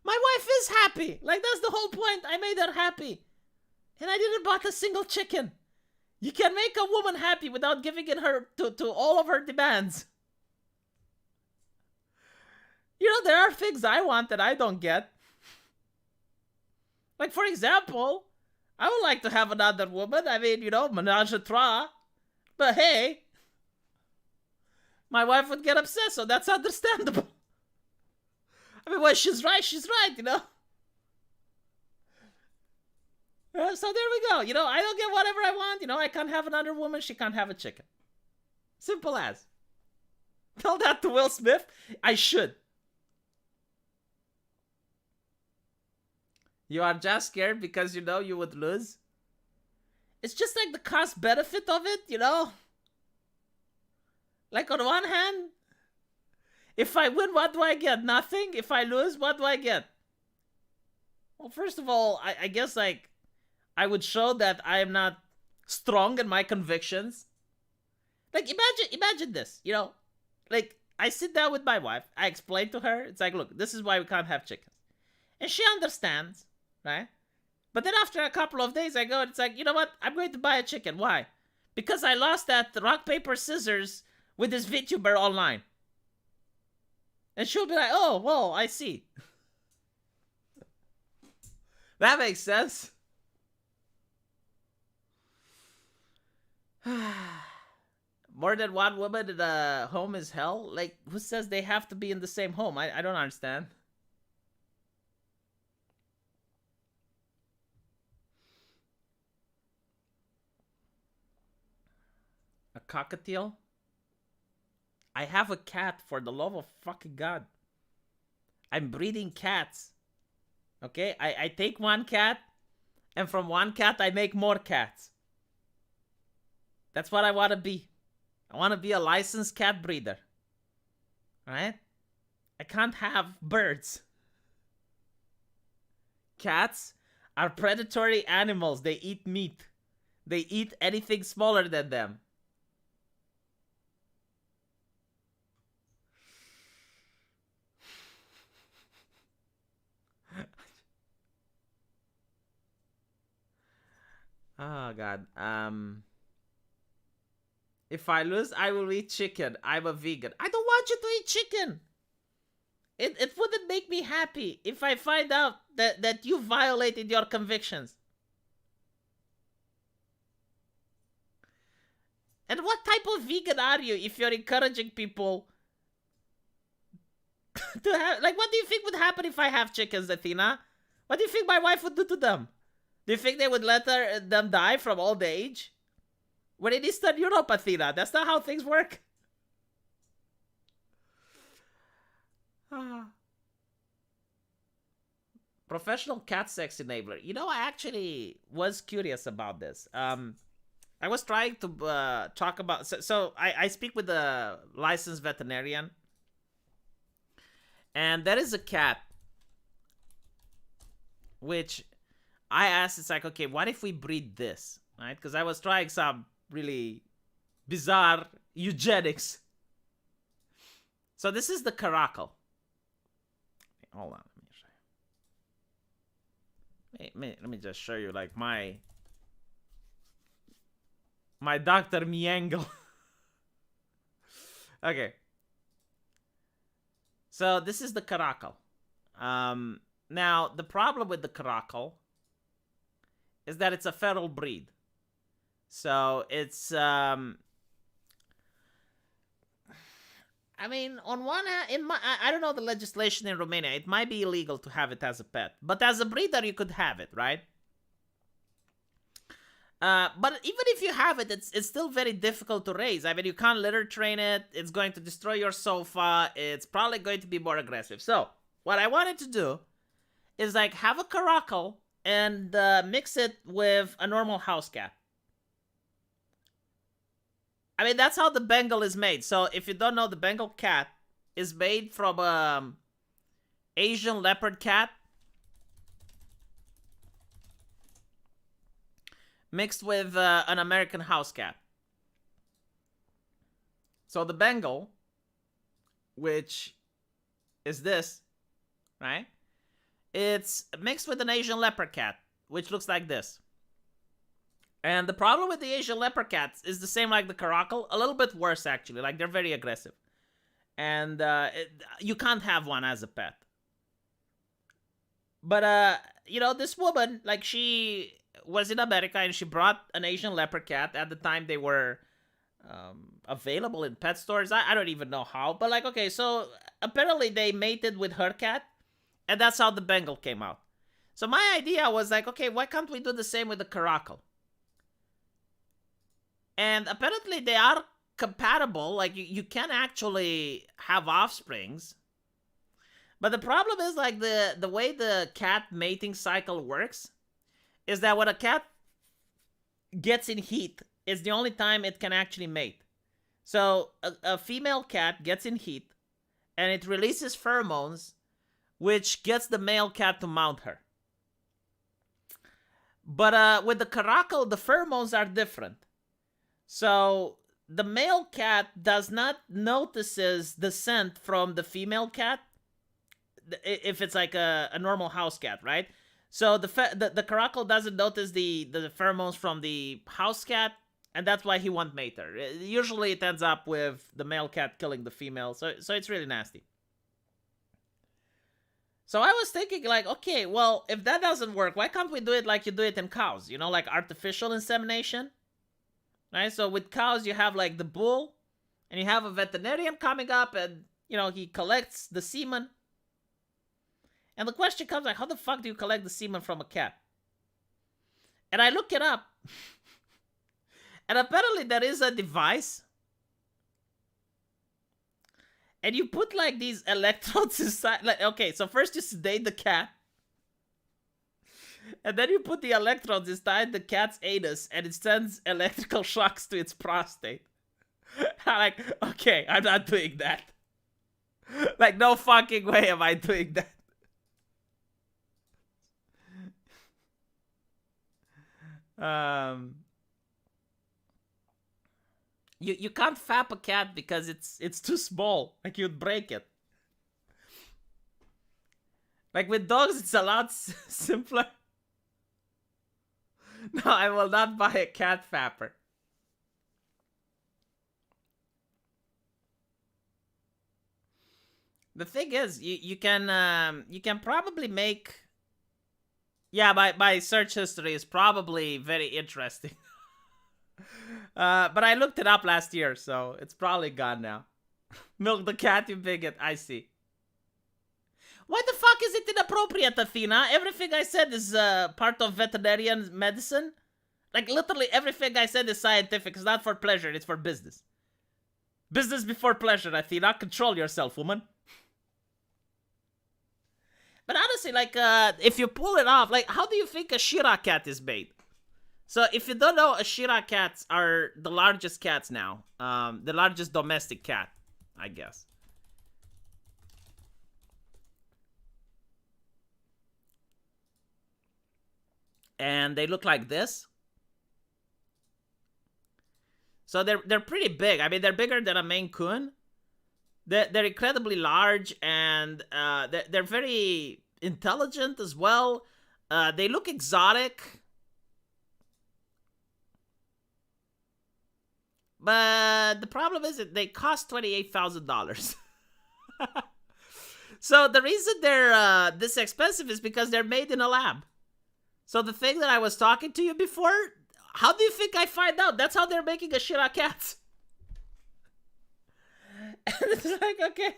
My wife is happy. Like, that's the whole point. I made her happy. And I didn't buy a single chicken. You can make a woman happy without giving in her to all of her demands. You know, there are things I want that I don't get. Like, for example, I would like to have another woman. I mean, you know, menage a trois. But hey, my wife would get upset, so that's understandable. I mean, well, she's right, you know. So there we go. You know, I don't get whatever I want. You know, I can't have another woman. She can't have a chicken. Simple as. Tell that to Will Smith. I should. You are just scared because you know you would lose. It's just like the cost benefit of it, you know? Like on one hand, if I win, what do I get? Nothing. If I lose, what do I get? Well, first of all, I guess like I would show that I am not strong in my convictions. Like imagine this, you know? Like I sit down with my wife, I explain to her, it's like, look, this is why we can't have chickens. And she understands, right? But then after a couple of days, I go, it's like, you know what? I'm going to buy a chicken. Why? Because I lost that rock, paper, scissors with this VTuber online. And she'll be like, oh, well, I see. That makes sense. More than one woman in a home is hell? Like, who says they have to be in the same home? I don't understand. A cockatiel? I have a cat, for the love of fucking God. I'm breeding cats. Okay? I take one cat, and from one cat, I make more cats. That's what I want to be. I want to be a licensed cat breeder. Right? I can't have birds. Cats are predatory animals. They eat meat. They eat anything smaller than them. Oh, God. If I lose, I will eat chicken. I'm a vegan. I don't want you to eat chicken. It wouldn't make me happy if I find out that you violated your convictions. And what type of vegan are you if you're encouraging people to have... Like, what do you think would happen if I have chickens, Athena? What do you think my wife would do to them? Do you think they would let them die from old age? We're in Eastern Europe, Athena. That's not how things work. Professional cat sex enabler. You know, I actually was curious about this. I was trying to talk about... So I speak with a licensed veterinarian. And there is a cat which I asked, it's like, okay, what if we breed this, right? Because I was trying some really bizarre eugenics. So this is the caracal. Hold on, let me just show you like my Dr. Miangle. Okay. So this is the caracal. Now the problem with the caracal is that it's a feral breed. So it's I mean, on one hand, I don't know the legislation in Romania. It might be illegal to have it as a pet, but as a breeder, you could have it, right? But even if you have it, it's still very difficult to raise. I mean, you can't litter train it. It's going to destroy your sofa. It's probably going to be more aggressive. So what I wanted to do is like have a caracal and mix it with a normal house cat. I mean, that's how the Bengal is made. So if you don't know, the Bengal cat is made from Asian leopard cat mixed with an American house cat. So the Bengal, which is this, right? It's mixed with an Asian leopard cat, which looks like this. And the problem with the Asian leopard cats is the same like the caracal, a little bit worse actually. Like they're very aggressive, and you can't have one as a pet. But you know, this woman, like, she was in America and she brought an Asian leopard cat. At the time they were available in pet stores. I don't even know how, but like, okay, so apparently they mated with her cat, and that's how the Bengal came out. So my idea was like, okay, why can't we do the same with the caracal? And apparently they are compatible. Like, you can actually have offsprings. But the problem is, like, the way the cat mating cycle works is that when a cat gets in heat, it's the only time it can actually mate. So a female cat gets in heat and it releases pheromones, which gets the male cat to mount her. But with the caracal, the pheromones are different. So the male cat does not notices the scent from the female cat if it's like a normal house cat, right? So the caracal doesn't notice the pheromones from the house cat, and that's why he won't mate her. Usually it ends up with the male cat killing the female, so it's really nasty. So I was thinking, like, okay, well, if that doesn't work, why can't we do it like you do it in cows? You know, like artificial insemination? Right? So with cows, you have like the bull, and you have a veterinarian coming up, and, you know, he collects the semen. And the question comes, like, how the fuck do you collect the semen from a cat? And I look it up. And apparently there is a device. And you put like these electrodes inside. Like, okay, so first you sedate the cat. And then you put the electrodes inside the cat's anus, and it sends electrical shocks to its prostate. I'm like, okay, I'm not doing that. Like, no fucking way am I doing that. You can't fap a cat because it's too small. Like, you'd break it. Like, with dogs, it's a lot simpler. No, I will not buy a cat fapper. The thing is, you can probably make. Yeah, my search history is probably very interesting. But I looked it up last year, so it's probably gone now. Milk the cat, you bigot. I see. Why the fuck is it inappropriate, Athena? Everything I said is part of veterinarian medicine. Like, literally everything I said is scientific. It's not for pleasure, it's for business. Business before pleasure, Athena. Control yourself, woman. But honestly, like, if you pull it off, like, how do you think a Shira cat is made? So, if you don't know, Shira cats are the largest cats now. The largest domestic cat, I guess. and they look like this. So they're pretty big. I mean, they're bigger than a Maine Coon. They're incredibly large, and they're very intelligent as well. They look exotic. But the problem is that they cost $28,000. So the reason they're this expensive is because they're made in a lab. So the thing that I was talking to you before, how do you think I find out? That's how they're making a shit out of cats. And it's like, okay.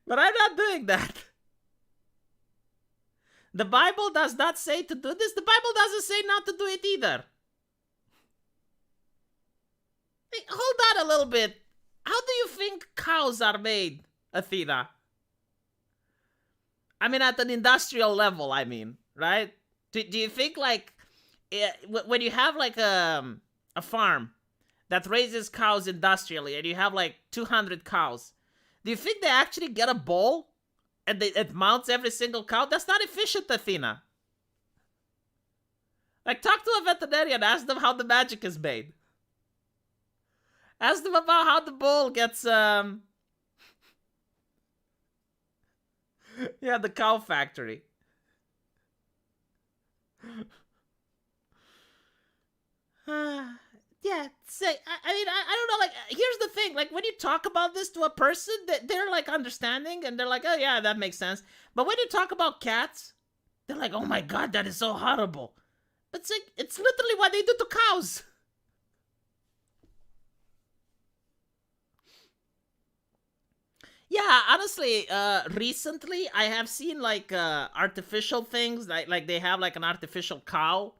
But I'm not doing that. The Bible does not say to do this. The Bible doesn't say not to do it either. Hey, hold on a little bit. How do you think cows are made, Athena? I mean, at an industrial level, I mean, right? Do you think, like, when you have, like, a farm that raises cows industrially and you have, like, 200 cows, do you think they actually get a bowl and it mounts every single cow? That's not efficient, Athena. Like, talk to a veterinarian. Ask them how the magic is made. Ask them about how the bowl gets, yeah, the cow factory. Yeah, say, I mean, I don't know, like, here's the thing, like, when you talk about this to a person, they're, like, understanding, and they're like, oh, yeah, that makes sense. But when you talk about cats, they're like, oh my god, that is so horrible. But it's like, it's literally what they do to cows. Yeah, honestly, recently I have seen like artificial things, like they have like an artificial cow,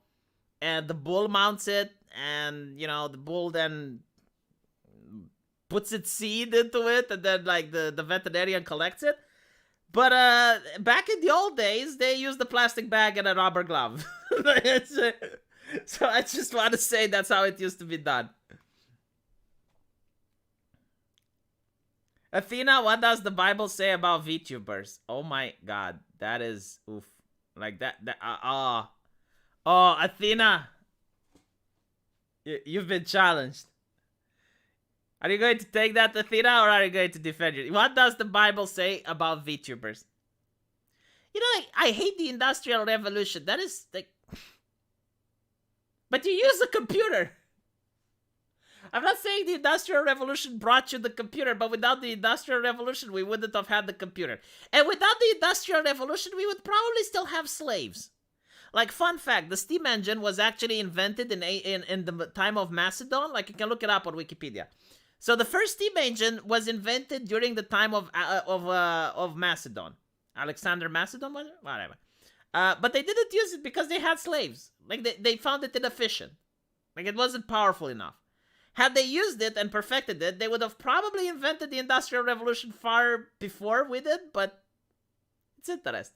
and the bull mounts it, and you know the bull then puts its seed into it, and then like the veterinarian collects it. But back in the old days, they used a plastic bag and a rubber glove. So I just want to say that's how it used to be done. Athena, what does the Bible say about VTubers? Oh my god, that is oof. Like that oh, Athena. You've been challenged. Are you going to take that, Athena, or are you going to defend it? What does the Bible say about VTubers? You know, like, I hate the Industrial Revolution. That is like but you use a computer. I'm not saying the Industrial Revolution brought you the computer, but without the Industrial Revolution, we wouldn't have had the computer. And without the Industrial Revolution, we would probably still have slaves. Like, fun fact, the steam engine was actually invented in the time of Macedon. Like, you can look it up on Wikipedia. So the first steam engine was invented during the time of Macedon. Alexander Macedon, was it? Whatever. But they didn't use it because they had slaves. Like, they found it inefficient. Like, it wasn't powerful enough. Had they used it and perfected it, they would have probably invented the Industrial Revolution far before we did, but it's interesting.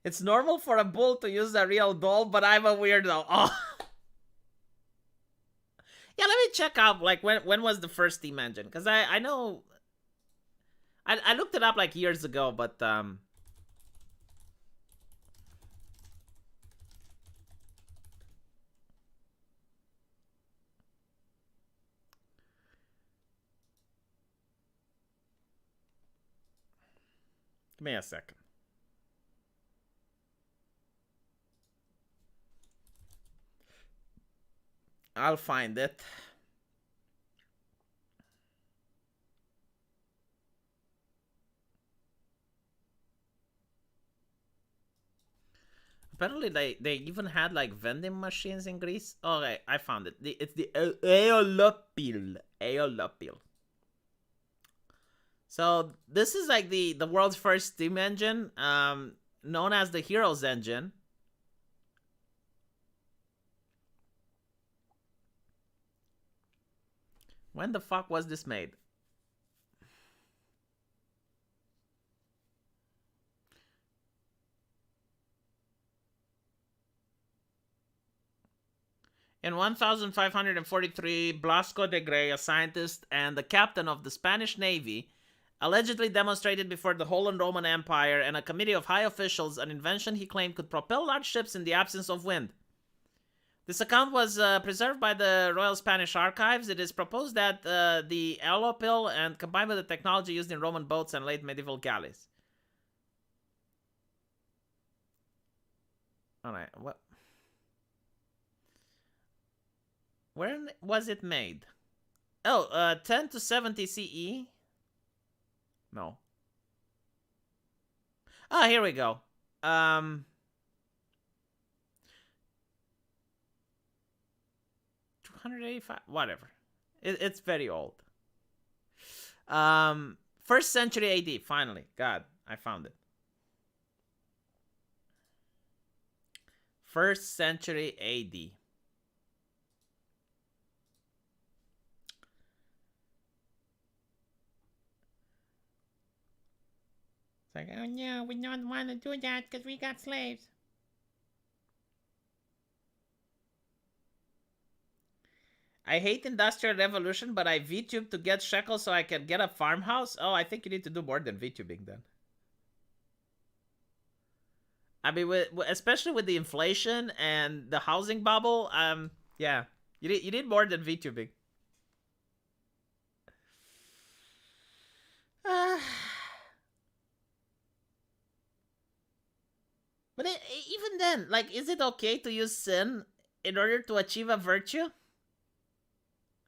It's normal for a bull to use a real doll, but I'm a weirdo. Oh. Yeah, let me check out, like, when was the first steam engine? Because I know... I looked it up, like, years ago, but, give me a second. I'll find it. Apparently, they even had like vending machines in Greece. Okay, I found it. It's the Aeolopil. Aeolopil. So this is like the world's first steam engine, known as the Hero's engine. When the fuck was this made? In 1543, Blasco de Grey, a scientist and the captain of the Spanish Navy, allegedly demonstrated before the Holy Roman Empire and a committee of high officials an invention he claimed could propel large ships in the absence of wind. This account was preserved by the Royal Spanish Archives. It is proposed that the alopil and combined with the technology used in Roman boats and late medieval galleys. Alright, what? When was it made? Oh, 10 to 70 CE? No. Ah, here we go. 285, whatever. It's very old. 1st century AD, finally. God, I found it. 1st century AD. It's like, oh no, we don't want to do that because we got slaves. I hate Industrial Revolution, but I VTube to get shekels so I can get a farmhouse. Oh, I think you need to do more than VTubing then. I mean, especially with the inflation and the housing bubble, yeah, you need more than VTubing. But even then, like, is it okay to use sin in order to achieve a virtue?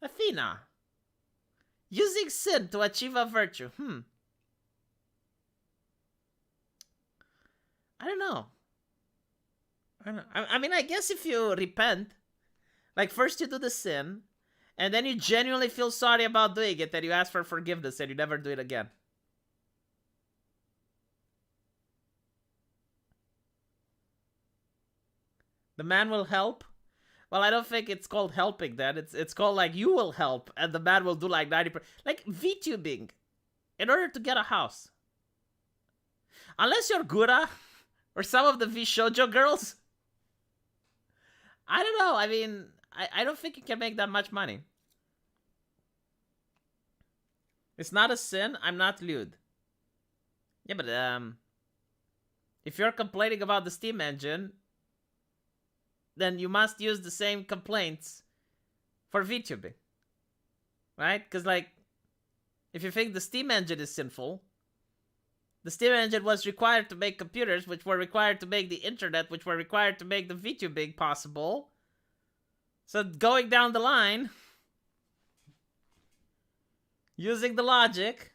Athena. Using sin to achieve a virtue. I don't know. I mean, I guess if you repent, like first you do the sin, and then you genuinely feel sorry about doing it, and you ask for forgiveness, and you never do it again. The man will help. Well, I don't think it's called helping then. It's called like you will help, and the man will do like 90%. Like VTubing, in order to get a house. Unless you're Gura, or some of the V-shoujo girls. I don't know. I mean, I don't think you can make that much money. It's not a sin. I'm not lewd. Yeah, but if you're complaining about the Steam engine, then you must use the same complaints for VTubing. Right? Because, like, if you think the Steam engine is sinful, the Steam engine was required to make computers, which were required to make the internet, which were required to make the VTubing possible. So going down the line, using the logic,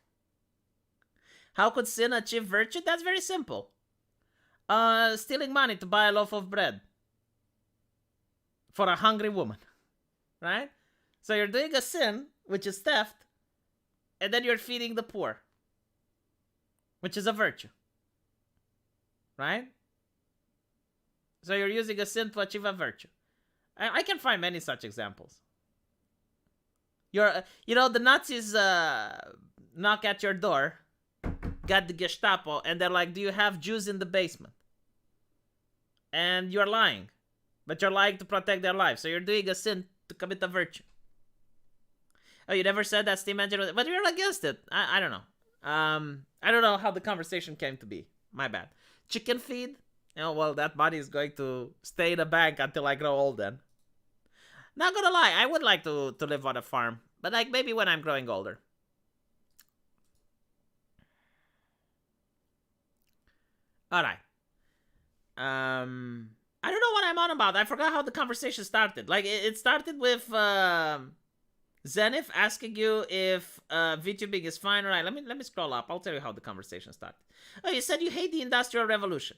how could sin achieve virtue? That's very simple. Stealing money to buy a loaf of bread for a hungry woman, right? So you're doing a sin, which is theft, and then you're feeding the poor, which is a virtue, right? So you're using a sin to achieve a virtue. I can find many such examples. The Nazis knock at your door, got the Gestapo, and they're like, do you have Jews in the basement? And you're lying. But you're lying to protect their lives. So you're doing a sin to commit a virtue. Oh, you never said that Steam engine was... But you're against it. I don't know. I don't know how the conversation came to be. My bad. Chicken feed? Oh, well, that money is going to stay in a bank until I grow old then. Not gonna lie, I would like to live on a farm. But like maybe when I'm growing older. Alright. I don't know what I'm on about. I forgot how the conversation started. Like, it started with Zenith asking you if VTubing is fine. All right, let me scroll up. I'll tell you how the conversation started. Oh, you said you hate the Industrial Revolution,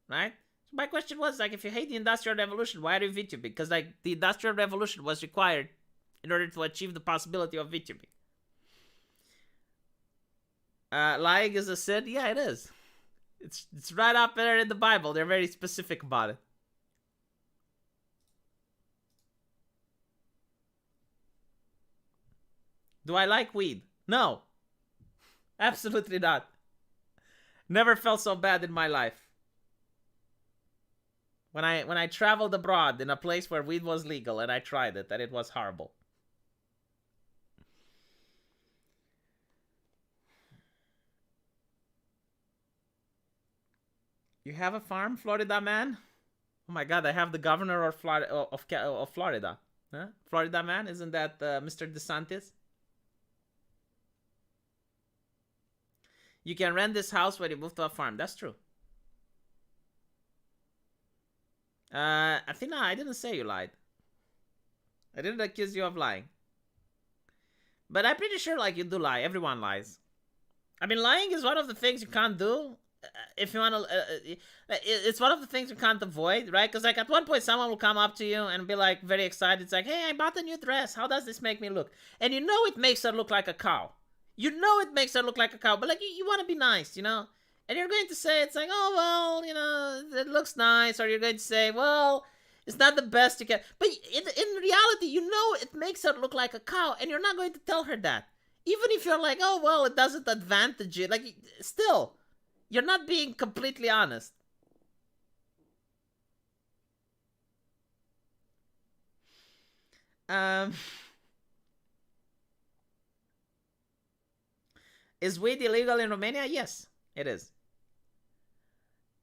right? So my question was, like, if you hate the Industrial Revolution, why are you VTubing? Because, like, the Industrial Revolution was required in order to achieve the possibility of VTubing. Lying is a sin? Yeah, it is. It's right up there in the Bible. They're very specific about it. Do I like weed? No. Absolutely not. Never felt so bad in my life. When I traveled abroad in a place where weed was legal and I tried it, and it was horrible. You have a farm, Florida man? Oh my god, I have the governor of Florida. Huh? Florida man? Isn't that Mr. DeSantis? You can rent this house when you move to a farm. That's true. Athena, I didn't say you lied. I didn't accuse you of lying. But I'm pretty sure, like, you do lie. Everyone lies. I mean, lying is one of the things you can't do. If you want to... it's one of the things you can't avoid, right? Because, like, at one point, someone will come up to you and be, like, very excited. It's like, hey, I bought a new dress. How does this make me look? And you know it makes her look like a cow. You know it makes her look like a cow. But, like, you want to be nice, you know? And you're going to say, it's like, oh, well, you know, it looks nice. Or you're going to say, well... It's not the best you can. But in reality, you know it makes her look like a cow, and you're not going to tell her that. Even if you're like, oh, well, it doesn't advantage you. Like, still, you're not being completely honest. Is weed illegal in Romania? Yes, it is.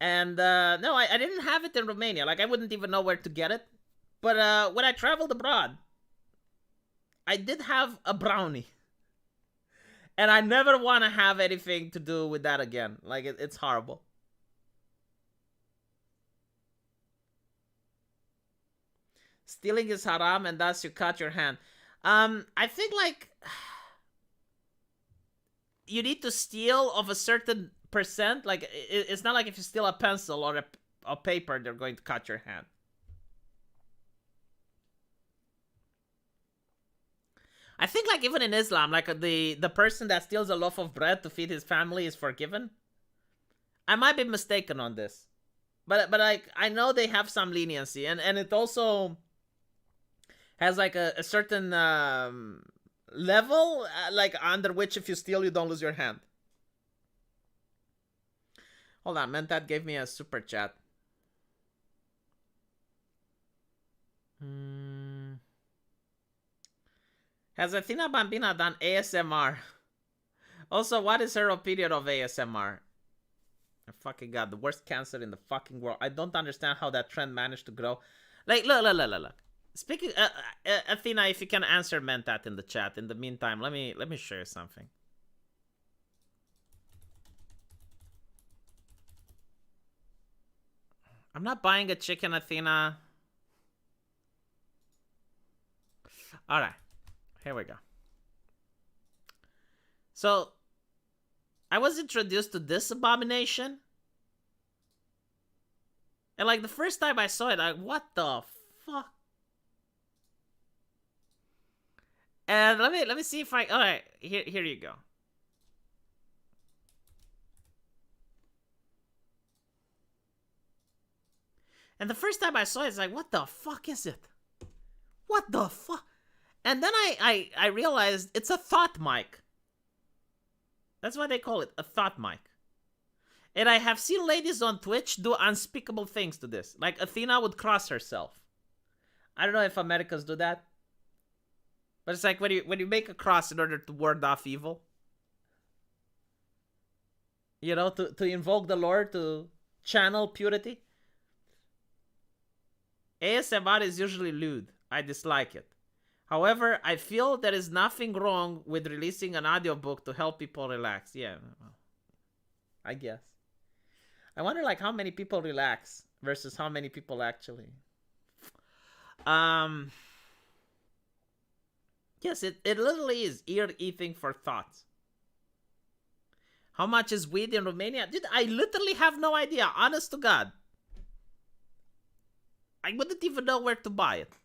And no, I didn't have it in Romania. Like, I wouldn't even know where to get it. But when I traveled abroad, I did have a brownie. And I never want to have anything to do with that again. Like, it's horrible. Stealing is haram, and thus you cut your hand. I think, like, you need to steal of a certain percent. Like, it's not like if you steal a pencil or a paper, they're going to cut your hand. I think, like, even in Islam, like, the person that steals a loaf of bread to feed his family is forgiven. I might be mistaken on this, but like, I know they have some leniency, and it also has, like, a certain level, like, under which if you steal, you don't lose your hand. Hold on, Mentat gave me a super chat. Has Athena Bambina done ASMR? Also, what is her opinion of ASMR? I fucking god, the worst cancer in the fucking world. I don't understand how that trend managed to grow. Like, look. Speaking, Athena, if you can answer Mentat in the chat. In the meantime, let me show you something. I'm not buying a chicken, Athena. Alright. Here we go. So, I was introduced to this abomination. And, like, the first time I saw it, like, what the fuck? And let me see if I... Alright, here you go. And the first time I saw it, it's like, what the fuck is it? What the fuck? And then I realized it's a thought mic. That's what they call it, a thought mic. And I have seen ladies on Twitch do unspeakable things to this. Like, Athena would cross herself. I don't know if Americans do that. But it's like when you make a cross in order to ward off evil. You know, to invoke the Lord, to channel purity. ASMR is usually lewd. I dislike it. However, I feel there is nothing wrong with releasing an audiobook to help people relax. Yeah, I guess. I wonder, like, how many people relax versus how many people actually... Yes, it literally is ear-eating for thoughts. How much is weed in Romania? Dude, I literally have no idea. Honest to God. I wouldn't even know where to buy it.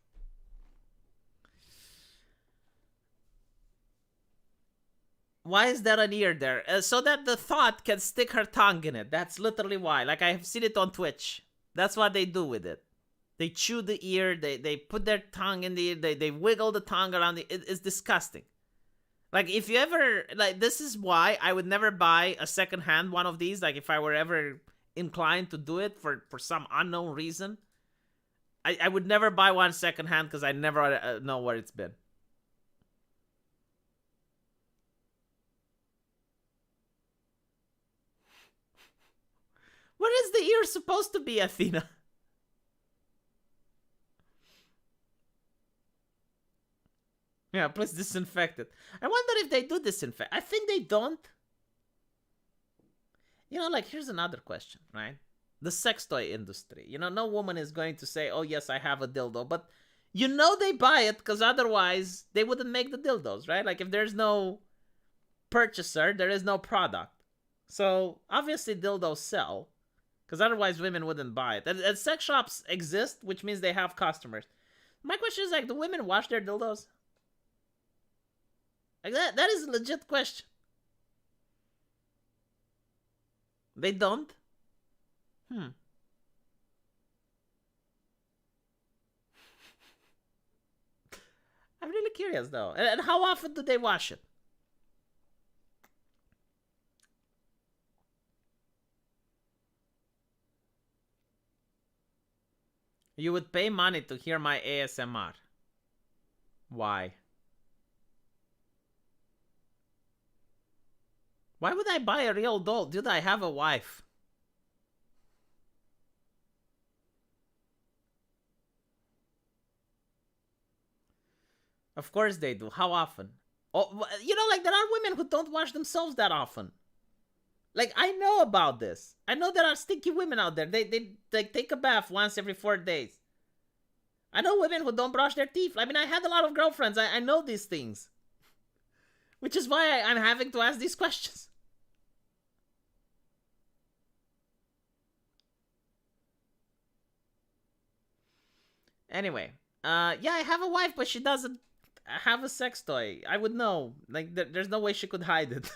Why is there an ear there? So that the thought can stick her tongue in it. That's literally why. Like, I have seen it on Twitch. That's what they do with it. They chew the ear. They put their tongue in the ear. They wiggle the tongue around it's disgusting. Like, if you ever... Like, this is why I would never buy a secondhand one of these. Like, if I were ever inclined to do it for some unknown reason. I would never buy one secondhand because I never know where it's been. Where is the ear supposed to be, Athena? Yeah, please disinfect it. I wonder if they do disinfect. I think they don't. You know, like, here's another question, right? The sex toy industry. You know, no woman is going to say, oh, yes, I have a dildo. But you know they buy it because otherwise they wouldn't make the dildos, right? Like, if there's no purchaser, there is no product. So, obviously, dildos sell because otherwise women wouldn't buy it. And sex shops exist, which means they have customers. My question is, like, do women wash their dildos? Like, that is a legit question. They don't? I'm really curious, though. And how often do they wash it? You would pay money to hear my ASMR. Why? Why would I buy a real doll? Dude, I have a wife. Of course they do. How often? Oh, you know, like, there are women who don't wash themselves that often. Like, I know about this. I know there are stinky women out there. They take a bath once every 4 days. I know women who don't brush their teeth. I mean, I had a lot of girlfriends. I know these things. Which is why I'm having to ask these questions. Anyway, yeah, I have a wife, but she doesn't have a sex toy. I would know. Like, there's no way she could hide it.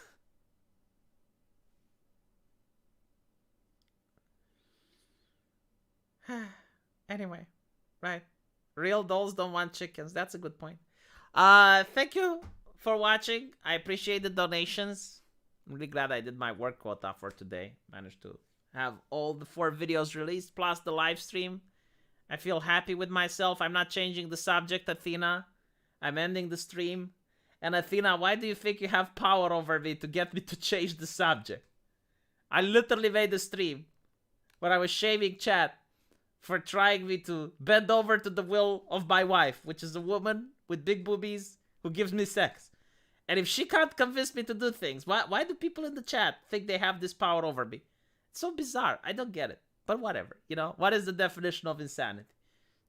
Anyway, right. Real dolls don't want chickens. That's a good point. Thank you for watching. I appreciate the donations. I'm really glad I did my work quota for today. Managed to have all the 4 videos released, plus the live stream. I feel happy with myself. I'm not changing the subject, Athena. I'm ending the stream. And Athena, why do you think you have power over me to get me to change the subject? I literally made a stream where I was shaming chat for trying me to bend over to the will of my wife, which is a woman with big boobies who gives me sex. And if she can't convince me to do things, why do people in the chat think they have this power over me? It's so bizarre. I don't get it. But whatever, you know, what is the definition of insanity?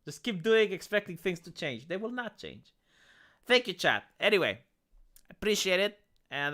Just keep doing, expecting things to change. They will not change. Thank you, chat. Anyway, appreciate it. And